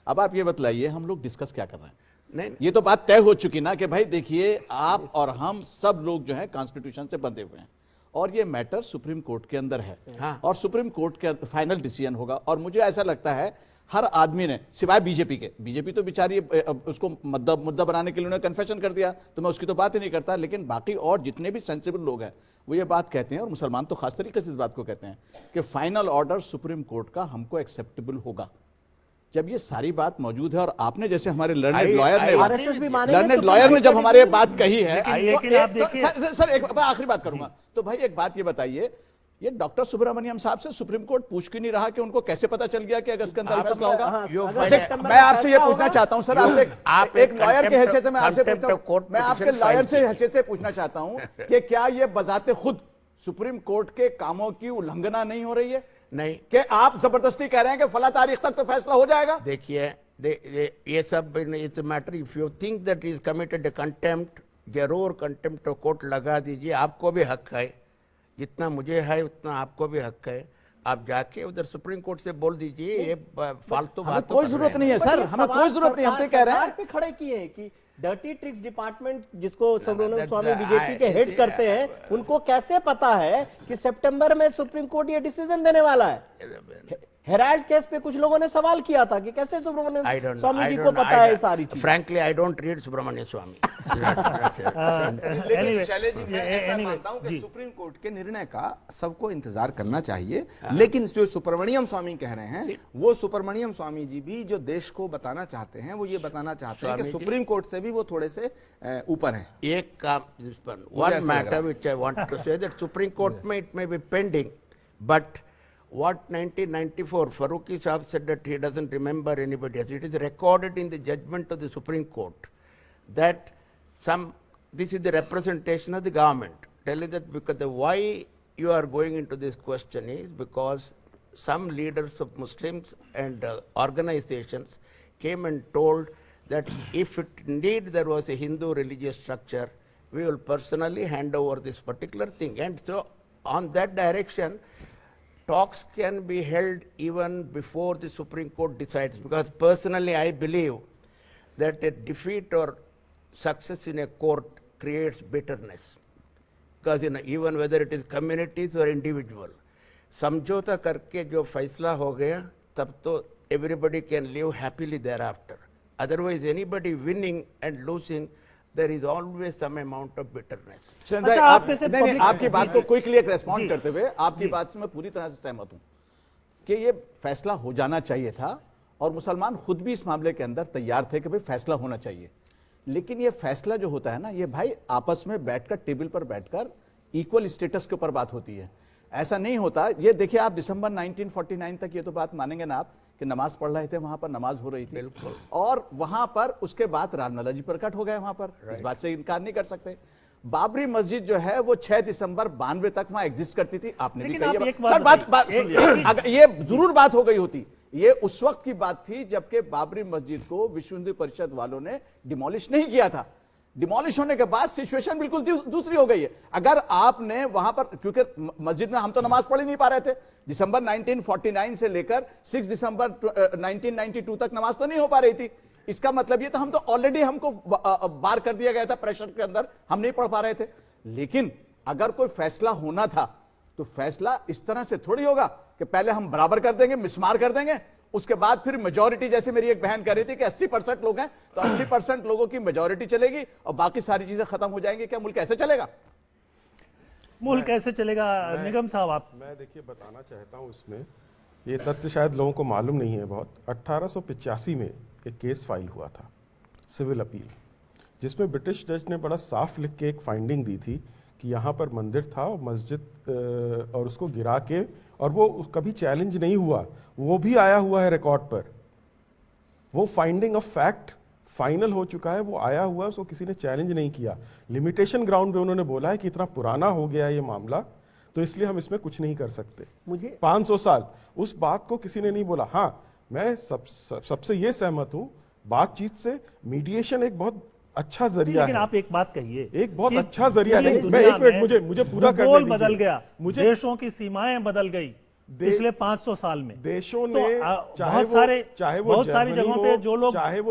अब आप ये बतलाइए हम लोग डिस्कस क्या कर रहे हैं? नहीं, ये तो बात तय हो चुकी ना कि भाई देखिए आप और हम सब लोग जो है कॉन्स्टिट्यूशन से बंधे हुए हैं और ये मैटर सुप्रीम कोर्ट के अंदर है। हाँ। और सुप्रीम कोर्ट का फाइनल डिसीजन होगा। और मुझे ऐसा लगता है हर आदमी ने, सिवाय बीजेपी के, बीजेपी तो बेचारी उसको मुद्दा बनाने के लिए उन्होंने कन्फेशन कर दिया, तो मैं उसकी तो बात ही नहीं करता, लेकिन बाकी और जितने भी सेंसिबल लोग हैं वो ये बात कहते हैं, और मुसलमान तो खास तरीके से इस बात को कहते हैं कि फाइनल ऑर्डर सुप्रीम कोर्ट का हमको एक्सेप्टेबल होगा। जब ये सारी बात मौजूद है और आपने जैसे हमारे लर्नेड लॉयर ने जब हमारे बात कही है, सर एक आखिरी बात करूंगा, तो भाई एक बात ये बताइए, ये डॉक्टर सुब्रमण्यम साहब से सुप्रीम कोर्ट पूछ क्यों नहीं रहा कि उनको कैसे पता चल गया कि अगस्त के अंदर फैसला होगा? मैं आपसे ये पूछना चाहता हूं सर, आप एक लॉयर के हैसियत से मैं आपसे पूछता हूं, मैं आपके लॉयर से हैसियत से पूछना चाहता हूं कि क्या ये बजाते खुद सुप्रीम कोर्ट के कामों की उल्लंघना नहीं हो रही है? नहीं, कि आप जबरदस्ती कह रहे हैं कि फला तारीख तक तो फैसला हो जाएगा? देखिए ये सब it's a matter, if you think that is committed contempt, जरूर कंटेम्प्ट ऑफ कोर्ट लगा दीजिए, आपको भी हक है, जितना मुझे है उतना आपको भी हक है, आप जाके उधर सुप्रीम कोर्ट से बोल दीजिए ये फालतू बात। कोई जरूरत नहीं है सर, हमें कोई जरूरत नहीं, हम तो कह रहे हैं पे खड़े किए हैं कि डर्टी ट्रिक्स डिपार्टमेराल्ड जिसको सुब्रमण्यम स्वामी बीजेपी के हेड करते हैं, उनको कैसे पता है कि सितंबर में सुप्रीम कोर्ट ये डिसीजन देने वाला है? हेराल्ड केस पे कुछ लोगों ने सवाल किया था कि कैसे सुब्रमण्यम स्वामी जी को पता है सारी चीज। Frankly I don't read Subramanian Swamy. लेकिन शैलेश जी, मैं ऐसा मानता हूं कि सुप्रीम कोर्ट के निर्णय का सबको इंतजार करना चाहिए, लेकिन जो सुब्रमण्यम स्वामी कह रहे हैं, वो सुब्रमण्यम स्वामी जी भी जो देश को बताना चाहते हैं, वो ये बताना चाहते हैं कि सुप्रीम कोर्ट से भी वो थोड़े से ऊपर हैं। एक काम, one matter which I want to say that Supreme Court में it may be pending, but what 1994 Faruqi Saab said that he doesn't remember anybody else. It is recorded in the judgment of the Supreme Court that this is the representation of the government telling that because why you are going into this question is because some leaders of Muslims and organizations came and told that if indeed there was a Hindu religious structure, we will personally hand over this particular thing. And so on that direction, talks can be held even before the Supreme Court decides, because personally I believe that a defeat or success in a court creates bitterness. Because even whether it is communities or individual, समझौता करके जो फैसला हो गया तब तो everybody can live happily thereafter. Otherwise, anybody winning and losing, there is always some amount of bitterness. अच्छा, आप में से नहीं, आपकी बात को क्विकली एक रेस्पॉन्ड करते हुए आपकी बात से मैं पूरी तरह से सहमत हूं कि ये फैसला हो जाना चाहिए था और मुसलमान खुद भी इस मामले के अंदर तैयार थे कि भाई फैसला होना चाहिए। लेकिन ये फैसला जो होता है ना, ये भाई आपस में बैठकर, टेबल पर बैठकर इक्वल स्टेटस के ऊपर बात होती है, ऐसा नहीं होता। ये देखिए आप दिसंबर 1949 तक ये तो बात मानेंगे ना आप कि नमाज पढ़ रहे थे, वहां पर नमाज हो रही थी और वहां पर उसके बाद रामलला जी प्रकट हो गए वहां पर, इस बात से इनकार नहीं कर सकते। बाबरी मस्जिद जो है वो 6 दिसंबर 92 तक वहां एग्जिस्ट करती थी, आपने भी कही है। सर बात सुनिए, अगर ये जरूर बात हो गई होती, ये उस वक्त की बात थी जबकि बाबरी मस्जिद को विश्व हिंदू परिषद वालों ने डिमोलिश नहीं किया था। डिमोलिश होने के बाद सिचुएशन बिल्कुल दूसरी हो गई है। अगर आपने वहां पर, क्योंकि मस्जिद में हम तो नमाज पढ़ ही नहीं पा रहे थे, दिसंबर 1949 से लेकर 6 दिसंबर 1992 तक नमाज तो नहीं हो पा रही थी। इसका मतलब ये तो हम तो ऑलरेडी हमको बार कर दिया गया था प्रेशर के अंदर, हम नहीं पढ़ पा रहे थे। लेकिन अगर कोई फैसला होना था तो फैसला इस तरह से थोड़ी होगा कि पहले हम बराबर कर देंगे, मिसमार कर देंगे, उसके बाद फिर मेजॉरिटी, जैसे मेरी एक बहन कह रही थी कि 80% लोग हैं तो 80% लोगों की मेजॉरिटी चलेगी और बाकी सारी चीजें खत्म हो जाएंगी। क्या मुल्क ऐसे चलेगा? मुल्क कैसे चलेगा? निगम साहब आप। मैं देखिए बताना चाहता हूं, इसमें ये तथ्य शायद लोगों को मालूम नहीं है बहुत। 1885 में एक केस फाइल हुआ था, सिविल अपील, जिसमें ब्रिटिश जज ने बड़ा साफ लिख के एक फाइंडिंग दी थी कि यहाँ पर मंदिर था और मस्जिद और उसको गिरा के, और वो कभी चैलेंज नहीं हुआ, वो भी आया हुआ है रिकॉर्ड पर। वो फाइंडिंग ऑफ फैक्ट फाइनल हो चुका है, वो आया हुआ है, उसको किसी ने चैलेंज नहीं किया। लिमिटेशन ग्राउंड पे उन्होंने बोला है कि इतना पुराना हो गया है ये मामला, तो इसलिए हम इसमें कुछ नहीं कर सकते। मुझे 500 साल, उस बात को किसी ने नहीं बोला। हाँ, मैं सबसे ये सहमत हूँ, बातचीत से मीडिएशन एक बहुत अच्छा जरिया है। आप एक बात कहिए, एक बहुत अच्छा जरिया है। मैं एक मिनट मुझे पूरा करने दीजिए। बदल गया, देशों की सीमाएं बदल गई पिछले 500 साल में। देशों ने चाहे वो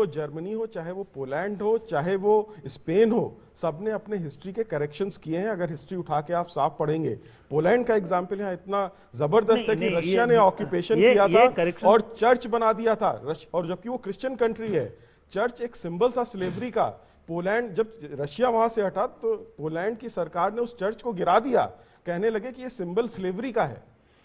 जर्मनी हो, चाहे वो पोलैंड हो, चाहे वो स्पेन हो, सबने अपने हिस्ट्री के करेक्शंस किए हैं। अगर हिस्ट्री उठा के आप साफ पढ़ेंगे, पोलैंड का एग्जाम्पल यहाँ इतना जबरदस्त है कि रशिया ने ऑक्यूपेशन किया था और चर्च बना दिया था, और जबकि वो क्रिश्चियन कंट्री है। चर्च एक सिंबल था स्लेवरी का। पोलैंड, जब रशिया वहां से हटा तो पोलैंड की सरकार ने उस चर्च को गिरा दिया, कहने लगे कि ये सिंबल स्लेवरी का है।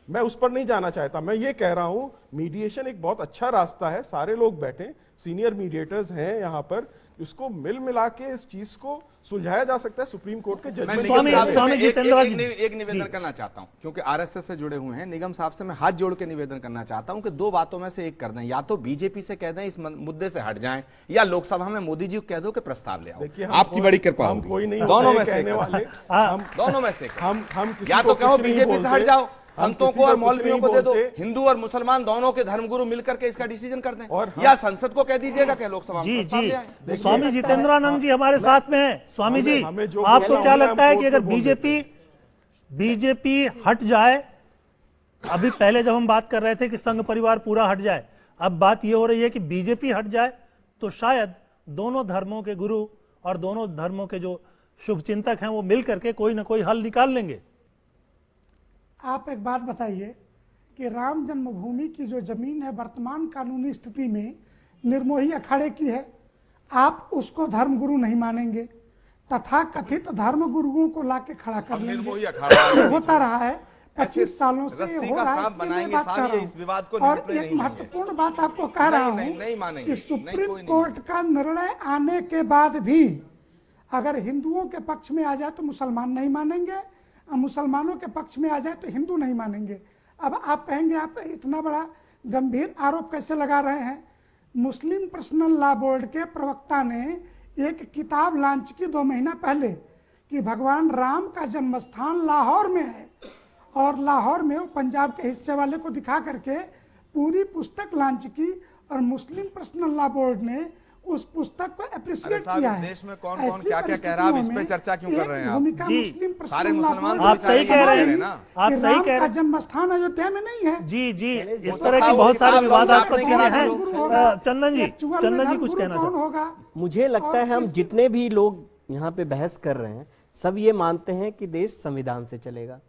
मैं उस पर नहीं जाना चाहता, मैं ये कह रहा हूं मीडिएशन एक बहुत अच्छा रास्ता है। सारे लोग बैठे, सीनियर मीडिएटर्स हैं यहाँ पर, उसको मिल मिला के इस चीज को सुलझाया जा सकता है। सुप्रीम कोर्ट के जज एक निवेदन करना चाहता हूं, क्योंकि आरएसएस से जुड़े हुए हैं। निगम साहब से मैं हाथ जोड़ के निवेदन करना चाहता हूं कि 2 बातों में से एक कर दें, या तो बीजेपी से कह दें इस मुद्दे से हट जाएं, या लोकसभा में मोदी जी को कह दो कि प्रस्ताव ले आओ। आपकी बड़ी कृपा होगी। कोई नहीं, दोनों में से दोनों में से हम या तो कहो बीजेपी से हट जाओ, संतों को और मौलवियों को दे दो, हिंदू और मुसलमान दोनों के धर्मगुरु मिलकर के इसका डिसीजन कर दें, या संसद को कह दीजिएगा कि लोकसभा में प्रस्ताव ले आए। स्वामी जितेंद्रानंद जी हमारे साथ में हैं। स्वामी जी, आपको क्या लगता है कि अगर बीजेपी हट जाए, अभी पहले जब हम बात कर रहे थे कि संघ परिवार पूरा हट जाए, अब बात यह हो रही है कि बीजेपी हट जाए तो शायद दोनों धर्मों के गुरु और दोनों धर्मों के जो शुभचिंतक हैं वो मिल करके कोई ना कोई हल निकाल लेंगे। आप एक बात बताइए कि राम जन्मभूमि की जो जमीन है वर्तमान कानूनी स्थिति में निर्मोही अखाड़े की है, आप उसको धर्मगुरु नहीं मानेंगे, तथा कथित धर्म गुरुओं को लाके खड़ा कर लेंगे। होता रहा है 25 सालों से हो रहा है, और एक महत्वपूर्ण बात आपको कह रहा हूँ कि सुप्रीम कोर्ट का निर्णय आने के बाद भी अगर हिंदुओं के पक्ष में आ जाए तो मुसलमान नहीं मानेंगे, मुसलमानों के पक्ष में आ जाए तो हिंदू नहीं मानेंगे। अब आप कहेंगे आप इतना बड़ा गंभीर आरोप कैसे लगा रहे हैं? मुस्लिम पर्सनल लॉ बोर्ड के प्रवक्ता ने एक किताब लॉन्च की 2 महीना पहले कि भगवान राम का जन्म स्थान लाहौर में है, और लाहौर में वो पंजाब के हिस्से वाले को दिखा करके पूरी पुस्तक लॉन्च की, और मुस्लिम पर्सनल लॉ बोर्ड ने उस पुस्तक को अरे अप्रिशिएट साहब, किया इस है। देश में कौन कौन ऐसी क्या क्या कह रहा है, आप इस पे परिस्थितियों चर्चा क्यों में कर रहे हैं एक आप? भूमिका जी, मुस्लिम सारे मुसलमान आप सही कह रहे हैं ना। आप सही कह रहे हैं। जन्म स्थान अयोध्या में नहीं है। जी जी, इस तरह की बहुत सारे विवादास्पद चीजें हैं। चंदन जी कुछ कहना चाहते होगा। मुझे लगता है हम जितने भी लोग यहाँ पे बहस कर रहे हैं सब ये मानते हैं कि देश संविधान से चलेगा।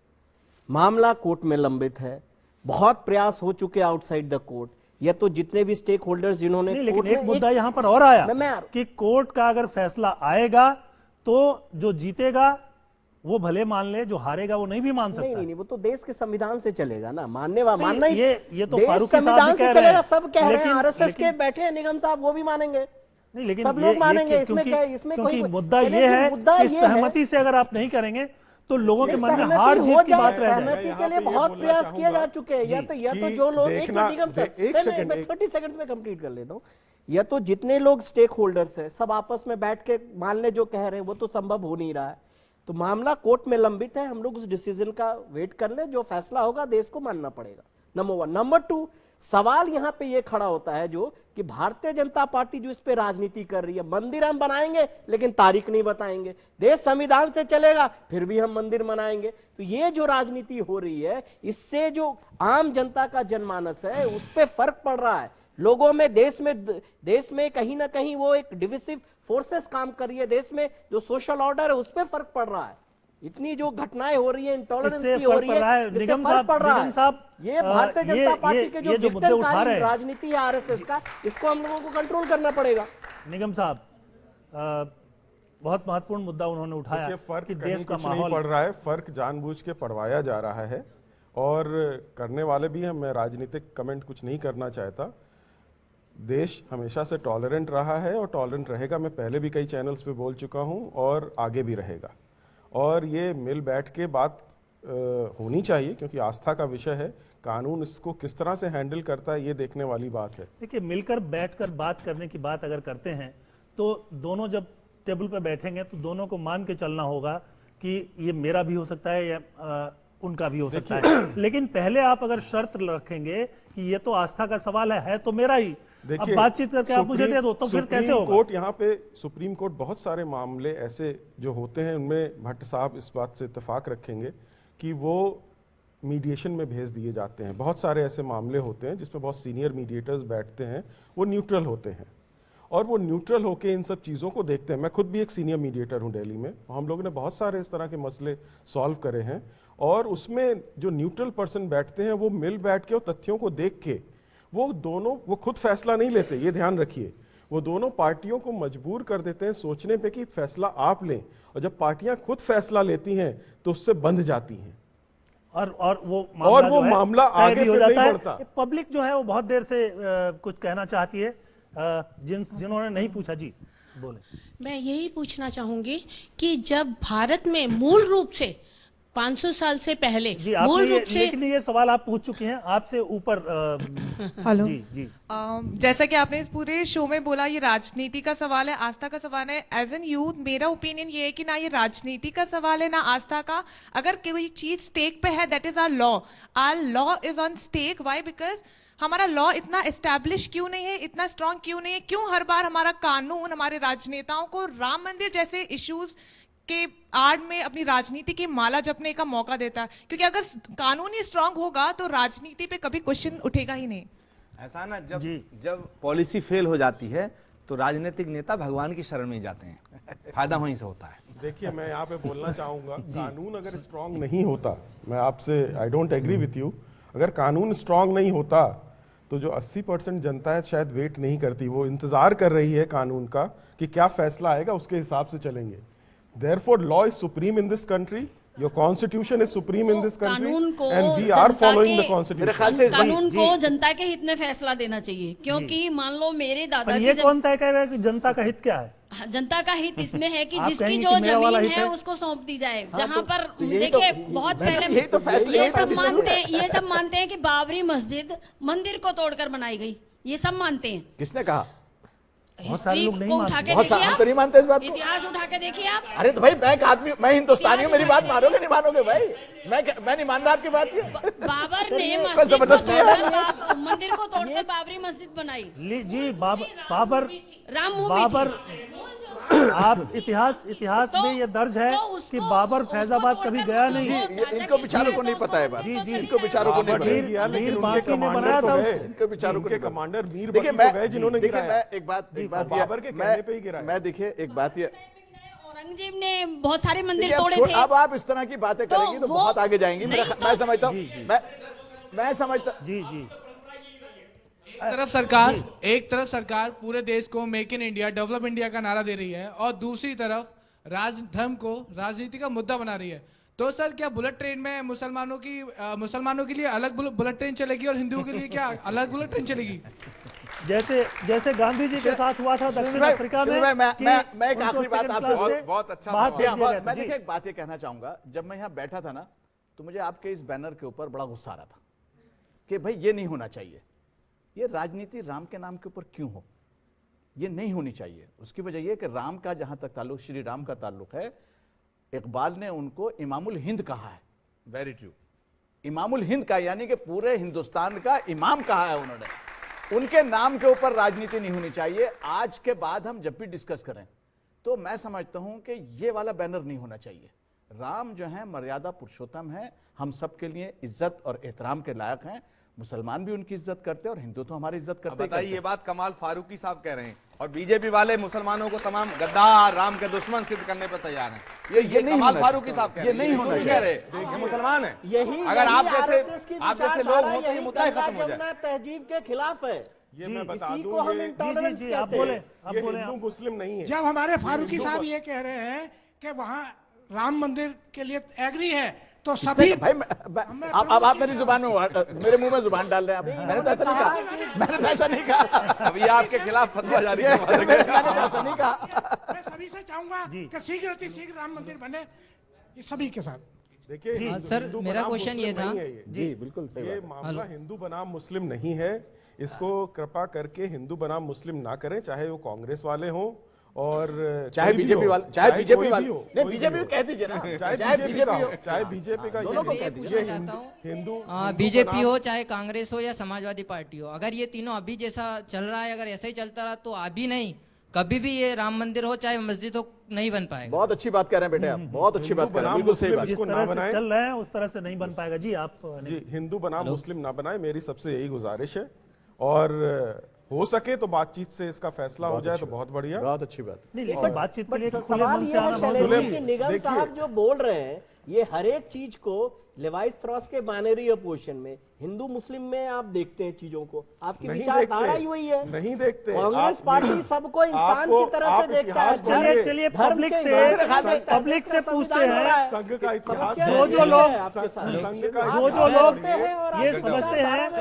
मामला कोर्ट में लंबित है, बहुत प्रयास हो चुके आउटसाइड द कोर्ट। या तो जितने भी स्टेक होल्डर्स जिन्होंने नहीं, लेकिन एक मुद्दा यहाँ पर और आया मैं कि कोर्ट का अगर फैसला आएगा तो जो जीतेगा वो भले मान ले, जो हारेगा वो नहीं भी मान सकता। नहीं, वो तो देश के संविधान से चलेगा ना। मानना ही ये तो देश फारूकी साहब संविधान भी कह से रहे चलेगा, हैं। सब कह रहे हैं। आरएसएस के लेकिन बैठे हैं निगम साहब, वो भी मानेंगे। नहीं, लेकिन सब लोग मानेंगे। क्योंकि मुद्दा ये है कि सहमति से अगर आप नहीं करेंगे तो लोगों के मन में हार जीत की बात रह जाएगी। सहमति के लिए बहुत प्रयास किए जा चुके हैं। या तो जो लोग एक निगम साहब 30 सेकंड में कंप्लीट कर लेता हूँ। या तो जितने लोग स्टेक होल्डर्स हैं सब आपस में बैठ के मान ले जो कह रहे हैं, वो तो संभव हो नहीं रहा है। तो मामला कोर्ट में लंबित है, हम लोग उस डिसीजन का वेट कर ले, जो फैसला होगा देश को मानना पड़ेगा। नंबर 1। नंबर 2, सवाल यहाँ पे ये खड़ा होता है जो कि भारतीय जनता पार्टी जो इस पे राजनीति कर रही है, मंदिर हम बनाएंगे लेकिन तारीख नहीं बताएंगे, देश संविधान से चलेगा फिर भी हम मंदिर बनाएंगे। तो ये जो राजनीति हो रही है, इससे जो आम जनता का जनमानस है उस पे फर्क पड़ रहा है। लोगों में देश में कहीं ना कहीं वो एक डिविसिव फोर्सेस काम कर रही है। देश में जो सोशल ऑर्डर है उस पे फर्क पड़ रहा है। इतनी जो घटनाएं हो रही है, इंटॉलरेंस की हो रही है, निगम साहब, ये भारतीय जनता पार्टी के जो मुद्दे उठा रहे हैं, राजनीति है आरएसएस का, इसको हम लोगों को कंट्रोल करना पड़ेगा। निगम साहब बहुत महत्वपूर्ण मुद्दा उन्होंने उठाया। फर्क कि कहीं देश का कुछ नहीं माहौल पड़ रहा है, फर्क जानबूझ के पड़वाया जा रहा है और करने वाले भी हैं। मैं राजनीतिक कमेंट कुछ नहीं करना चाहता। देश हमेशा से टॉलरेंट रहा है और टॉलरेंट रहेगा। मैं पहले भी कई चैनल्स पे बोल चुका हूं और आगे भी रहेगा। और ये मिल बैठ के बात होनी चाहिए, क्योंकि आस्था का विषय है। कानून इसको किस तरह से हैंडल करता है ये देखने वाली बात है। देखिए, मिलकर बैठकर बात करने की बात अगर करते हैं तो दोनों जब टेबल पर बैठेंगे तो दोनों को मान के चलना होगा कि ये मेरा भी हो सकता है या उनका भी हो सकता है। लेकिन पहले आप अगर शर्त रखेंगे कि ये तो आस्था का सवाल है तो मेरा ही, अब बातचीत करके आप मुझे दे दो, तो फिर कैसे होगा? कोर्ट यहाँ पे सुप्रीम कोर्ट बहुत सारे मामले ऐसे जो होते हैं उनमें भट्ट साहब इस बात से इत्तेफाक रखेंगे कि वो मीडिएशन में भेज दिए जाते हैं। बहुत सारे ऐसे मामले होते हैं जिसमें बहुत सीनियर मीडिएटर्स बैठते हैं, वो न्यूट्रल होते हैं और वो न्यूट्रल होके इन सब चीज़ों को देखते हैं। मैं खुद भी एक सीनियर मीडिएटर हूँ दिल्ली में, हम लोगों ने बहुत सारे इस तरह के मसले सॉल्व करे हैं और उसमें जो न्यूट्रल पर्सन बैठते हैं वो मिल बैठ के और तथ्यों को देख के वो खुद फैसला नहीं लेते, ये ध्यान रखिए। वो दोनों पार्टियों को मजबूर कर देते हैं सोचने पे कि फैसला आप लें, और जब पार्टियां खुद फैसला लेती हैं तो उससे बंध जाती हैं और वो मामला आगे हो फिर जाता नहीं है। बढ़ता। पब्लिक जो है वो बहुत देर से कुछ कहना चाहती है। जिन्होंने नहीं पूछा, जी बोले। मैं यही पूछना चाहूंगी कि जब भारत में मूल रूप से 500 साल से पहले मूल रूप से, लेकिन ये सवाल आप पूछ चुकी हैं, आपसे ऊपर हेलो जी जैसा कि आपने इस पूरे शो में बोला ये राजनीति का सवाल है, आस्था का सवाल है। एज एन यूथ मेरा ओपिनियन ये है कि ना ये राजनीति का सवाल है ना आस्था का। अगर कोई चीज स्टेक पे है that is our law. Our law is on stake. Why? Because हमारा लॉ इतना एस्टैब्लिश क्यों नहीं है, इतना स्ट्रांग क्यों नहीं है? क्यों हर बार हमारा कानून हमारे राजनेताओं को राम मंदिर जैसे इश्यूज के आड़ में अपनी राजनीति की माला जपने का मौका देता है? क्योंकि अगर कानून ही स्ट्रांग होगा तो राजनीति पे कभी क्वेश्चन उठेगा ही नहीं। ऐसा ना, जब पॉलिसी फेल हो जाती है तो राजनीतिक नेता भगवान की शरण में जाते हैं, फायदा वहीं से होता है। देखिए, मैं यहाँ पे बोलना चाहूंगा, कानून अगर स्ट्रांग नहीं होता, मैं आपसे I don't agree with you, अगर कानून स्ट्रांग नहीं होता तो जो 80% जनता है शायद वेट नहीं करती, वो इंतजार कर रही है कानून का कि क्या फैसला आएगा, उसके हिसाब से चलेंगे। Therefore, law is supreme in this country. Your constitution is supreme in this country, and we are following the constitution. कानून को जनता के हित में फैसला देना चाहिए, क्योंकि मान लो मेरे दादा ये कौन तय कर रहा है कि जनता का हित क्या है? जनता का हित इसमें है कि जिसकी जो जमीन है उसको सौंप दी जाए। जहां पर देखिए बहुत पहले ये सब मानते हैं कि बाबरी मस्जिद मंदिर को तोड़कर बनाई गई, ये सब मानते हैं। किसने कहा? बहुत सारे लोग नहीं को उठा के मानते। देखिए हम आप, तो नहीं मानते इस बात को। इतिहास उठा के देखिए आप। अरे तो भाई मैं एक आदमी, मैं हिंदुस्तानी हूँ, मेरी बात मानोगे नहीं मानोगे भाई? मैं नहीं मान रहा आपकी बात ये। बाबर ने कोई मस्जिद को जबरदस्ती है? तोड़कर मंदिर को तोड़कर बाबरी मस्जिद बनाई। जी बाबर राम मूवी बाबर थी। आप इतिहास में ये दर्ज है कि बाबर फैजाबाद कभी गया नहीं। इनको बेचारों को नहीं पता है बात। जी जी इनको बेचारों को नहीं पता है। मीर बाकी ने बनाया था उसको। इनको बेचारों को नहीं पता। कमांडर मीर देखिए बाकी तो गए जिन्होंने देखिए गिराया। मैं एक बात बाबर के कहने पे ही गिराया। मैं देखिए एक बात ये, औरंगजेब ने बहुत सारे मंदिर देखिए, तोड़े थे। अब आप इस तरह की बातें करेंगी तो वो- बहुत आगे जाएंगी। मैं समझता हूँ, मैं समझता। जी जी एक तरफ सरकार पूरे देश को make in India, develop India का नारा दे रही है और दूसरी तरफ धर्म को राजनीति का मुद्दा बना रही है। तो सर क्या बुलेट ट्रेन में मुसलमानों के लिए अलग बुलेट ट्रेन चलेगी और हिंदुओं के लिए क्या अलग बुलेट ट्रेन चलेगी? जैसे गांधी जी के साथ हुआ था दक्षिण अफ्रीका में। मैं एक आखिरी बात आपसे बहुत अच्छा मैं देखिए एक बात ये कहना चाहूंगा। जब मैं यहाँ बैठा था ना तो मुझे आपके इस बैनर के ऊपर बड़ा गुस्सा आ रहा था कि भाई ये नहीं होना चाहिए। ये राजनीति राम के नाम के ऊपर क्यों हो? ये नहीं होनी चाहिए। उसकी वजह यह कि राम का जहां तक ताल्लुक, श्री राम का ताल्लुक है, इकबाल ने उनको इमामुल हिंद कहा है। Very true. इमामुल हिंद का यानी कि पूरे हिंदुस्तान का इमाम कहा है उन्होंने। उनके नाम के ऊपर राजनीति नहीं होनी चाहिए। आज के बाद हम जब भी डिस्कस करें तो मैं समझता हूं कि ये वाला बैनर नहीं होना चाहिए। राम जो है मर्यादा पुरुषोत्तम है, हम सबके लिए इज्जत और एहतराम के लायक हैं। मुसलमान भी उनकी इज्जत करते हैं और हिंदू तो हमारी इज्जत करते हैं। बताइए, ये बात कमाल फारूकी साहब कह रहे हैं और बीजेपी वाले मुसलमानों को तमाम गद्दार, राम के दुश्मन सिद्ध करने पर तैयार हैं। ये कमाल फारूकी साहब कह रहे हैं, ये कह रहे हैं, ये मुसलमान है। अगर आप जैसे लोग हों तो ये मुद्दा ही खत्म हो जाए। तहजीब के खिलाफ है। ये मैं बता इसी दूं, को हम ये इंटॉलरेंस जी आप बोले, आप ये बोले हिंदू मुस्लिम नहीं है। जब हमारे फारूकी साहब ये कह रहे हैं कि वहाँ राम मंदिर के लिए एग्री है तो सभी भाई अब आप मेरी जुबान में मेरे मुंह में जुबान डाल रहे हैं आप। मैंने तो ऐसा नहीं कहा, मैंने तो ऐसा नहीं कहा। अभी आपके खिलाफ फतवा जारी है। मैंने ऐसा नहीं कहा। मैं सभी से चाहूंगा कि शीघ्र अति शीघ्र राम मंदिर बने, ये सभी के साथ। देखिए सर मेरा क्वेश्चन ये था जी बिल्कुल सही। ये मामला हिंदू बनाम मुस्लिम नहीं है। इसको कृपा करके हिंदू बनाम मुस्लिम ना करें, चाहे वो कांग्रेस वाले हों और चाहे बीजेपी वाले, चाहे बीजेपी वाले, नहीं बीजेपी कह दीजिए ना, चाहे बीजेपी का दोनों को कह दीजिए। हिंदू बीजेपी हो चाहे कांग्रेस हो या समाजवादी पार्टी हो, अगर ये तीनों अभी जैसा चल रहा है, अगर ऐसा ही चलता रहा तो अभी नहीं कभी भी ये राम मंदिर हो चाहे मस्जिद हो नहीं बन पाएगा। बहुत अच्छी बात कह रहे हैं बेटे आप, बहुत अच्छी बात कर रहे हैं, बिल्कुल सही बात। जिस तरह से चल रहे हैं उस तरह से नहीं बन पाएगा। जी आप जी हिंदू बनाम मुस्लिम ना बनाए, मेरी सबसे यही गुजारिश है। और हो सके तो बातचीत से इसका फैसला हो जाए तो बहुत बढ़िया, बहुत अच्छी बात। नहीं लेकिन बातचीत के लिए खुले सवाल मन ये से है आना बहुत शैलेश जरूरी जी है। कि निगम साहब जो बोल रहे हैं ये हर एक चीज को लेवाइस क्रॉस के बाइनरी अपोजिशन में, हिंदू मुस्लिम में आप देखते हैं चीजों को, आपकी विचारधारा ही वही है। नहीं देखते। कांग्रेस पार्टी सबको इंसान की तरह से देखता है। चलिए पब्लिक से पूछते हैं, संघ का इतिहास, जो लोग ये समझते हैं कि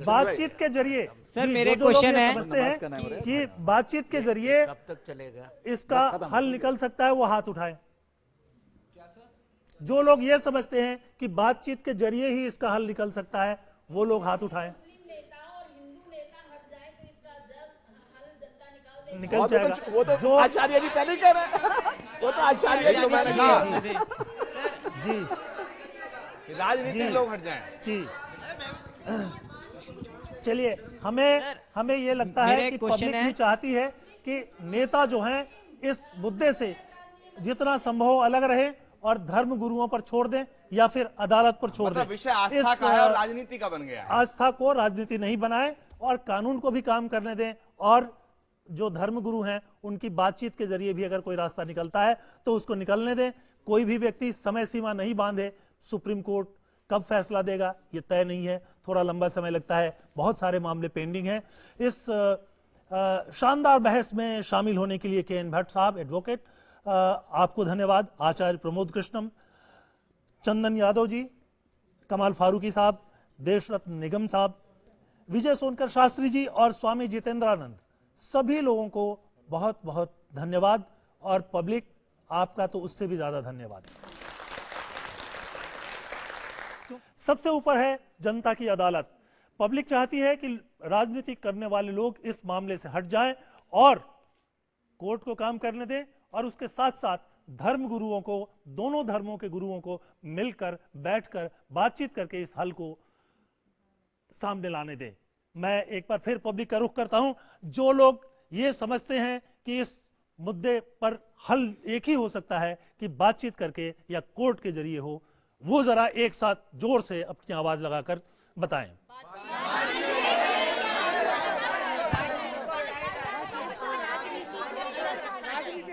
बातचीत के जरिए, सर मेरे क्वेश्चन है समझते हैं कि बातचीत के जरिए इसका हल निकल सकता है, वो हाथ उठाए। जो लोग ये समझते हैं कि बातचीत के जरिए ही इसका हल निकल सकता है, वो लोग हाथ उठाएं। निकल जाएगा। वो तो जो आचार्य जी पहले कह रहे हैं, वो तो आचार्य जी मैंने कहा जी राजनीतिक लोग हट जाएं। जी चलिए, हमें ये लगता है कि पब्लिक भी चाहती है कि नेता जो हैं इस मुद्दे से जितना संभव अलग रहे और धर्म गुरुओं पर छोड़ दें या फिर अदालत पर छोड़ दें। विषय आस्था का है और राजनीति का बन गया है। आस्था को राजनीति नहीं बनाएं और कानून को भी काम करने दें, और जो धर्म गुरु हैं उनकी बातचीत के जरिए भी अगर कोई रास्ता निकलता है तो उसको निकलने दें। कोई भी व्यक्ति समय सीमा नहीं बांधे। सुप्रीम कोर्ट कब फैसला देगा ये तय नहीं है, थोड़ा लंबा समय लगता है, बहुत सारे मामले पेंडिंग हैं। इस शानदार बहस में शामिल होने के लिए के.एन. भट्ट साहब एडवोकेट, आपको धन्यवाद। आचार्य प्रमोद कृष्णम, चंदन यादव जी, कमाल फारूकी साहब, देश रत्न निगम साहब, विजय सोनकर शास्त्री जी और स्वामी जितेंद्रानंद, सभी लोगों को बहुत बहुत धन्यवाद। और पब्लिक आपका तो उससे भी ज्यादा धन्यवाद। सबसे ऊपर है जनता की अदालत। पब्लिक चाहती है कि राजनीति करने वाले लोग इस मामले से हट जाएं और कोर्ट को काम करने दें और उसके साथ साथ धर्म गुरुओं को, दोनों धर्मों के गुरुओं को मिलकर बैठकर बातचीत करके इस हल को सामने लाने दें। मैं एक बार फिर पब्लिक का रुख करता हूं, जो लोग ये समझते हैं कि इस मुद्दे पर हल एक ही हो सकता है कि बातचीत करके या कोर्ट के जरिए हो, वो जरा एक साथ जोर से अपनी आवाज लगाकर बताएं।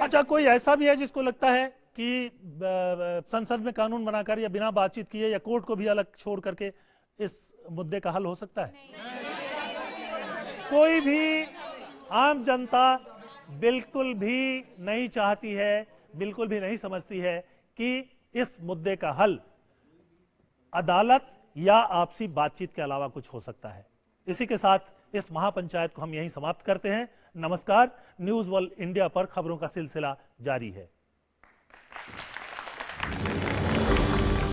अच्छा, कोई ऐसा भी है जिसको लगता है कि संसद में कानून बनाकर या बिना बातचीत किए या कोर्ट को भी अलग छोड़ करके इस मुद्दे का हल हो सकता है? कोई भी आम जनता बिल्कुल भी नहीं चाहती है, बिल्कुल भी नहीं समझती है कि इस मुद्दे का हल अदालत या आपसी बातचीत के अलावा कुछ हो सकता है। इसी के साथ इस महापंचायत को हम यहीं समाप्त करते हैं। नमस्कार। न्यूज़ वर्ल्ड इंडिया पर खबरों का सिलसिला जारी है।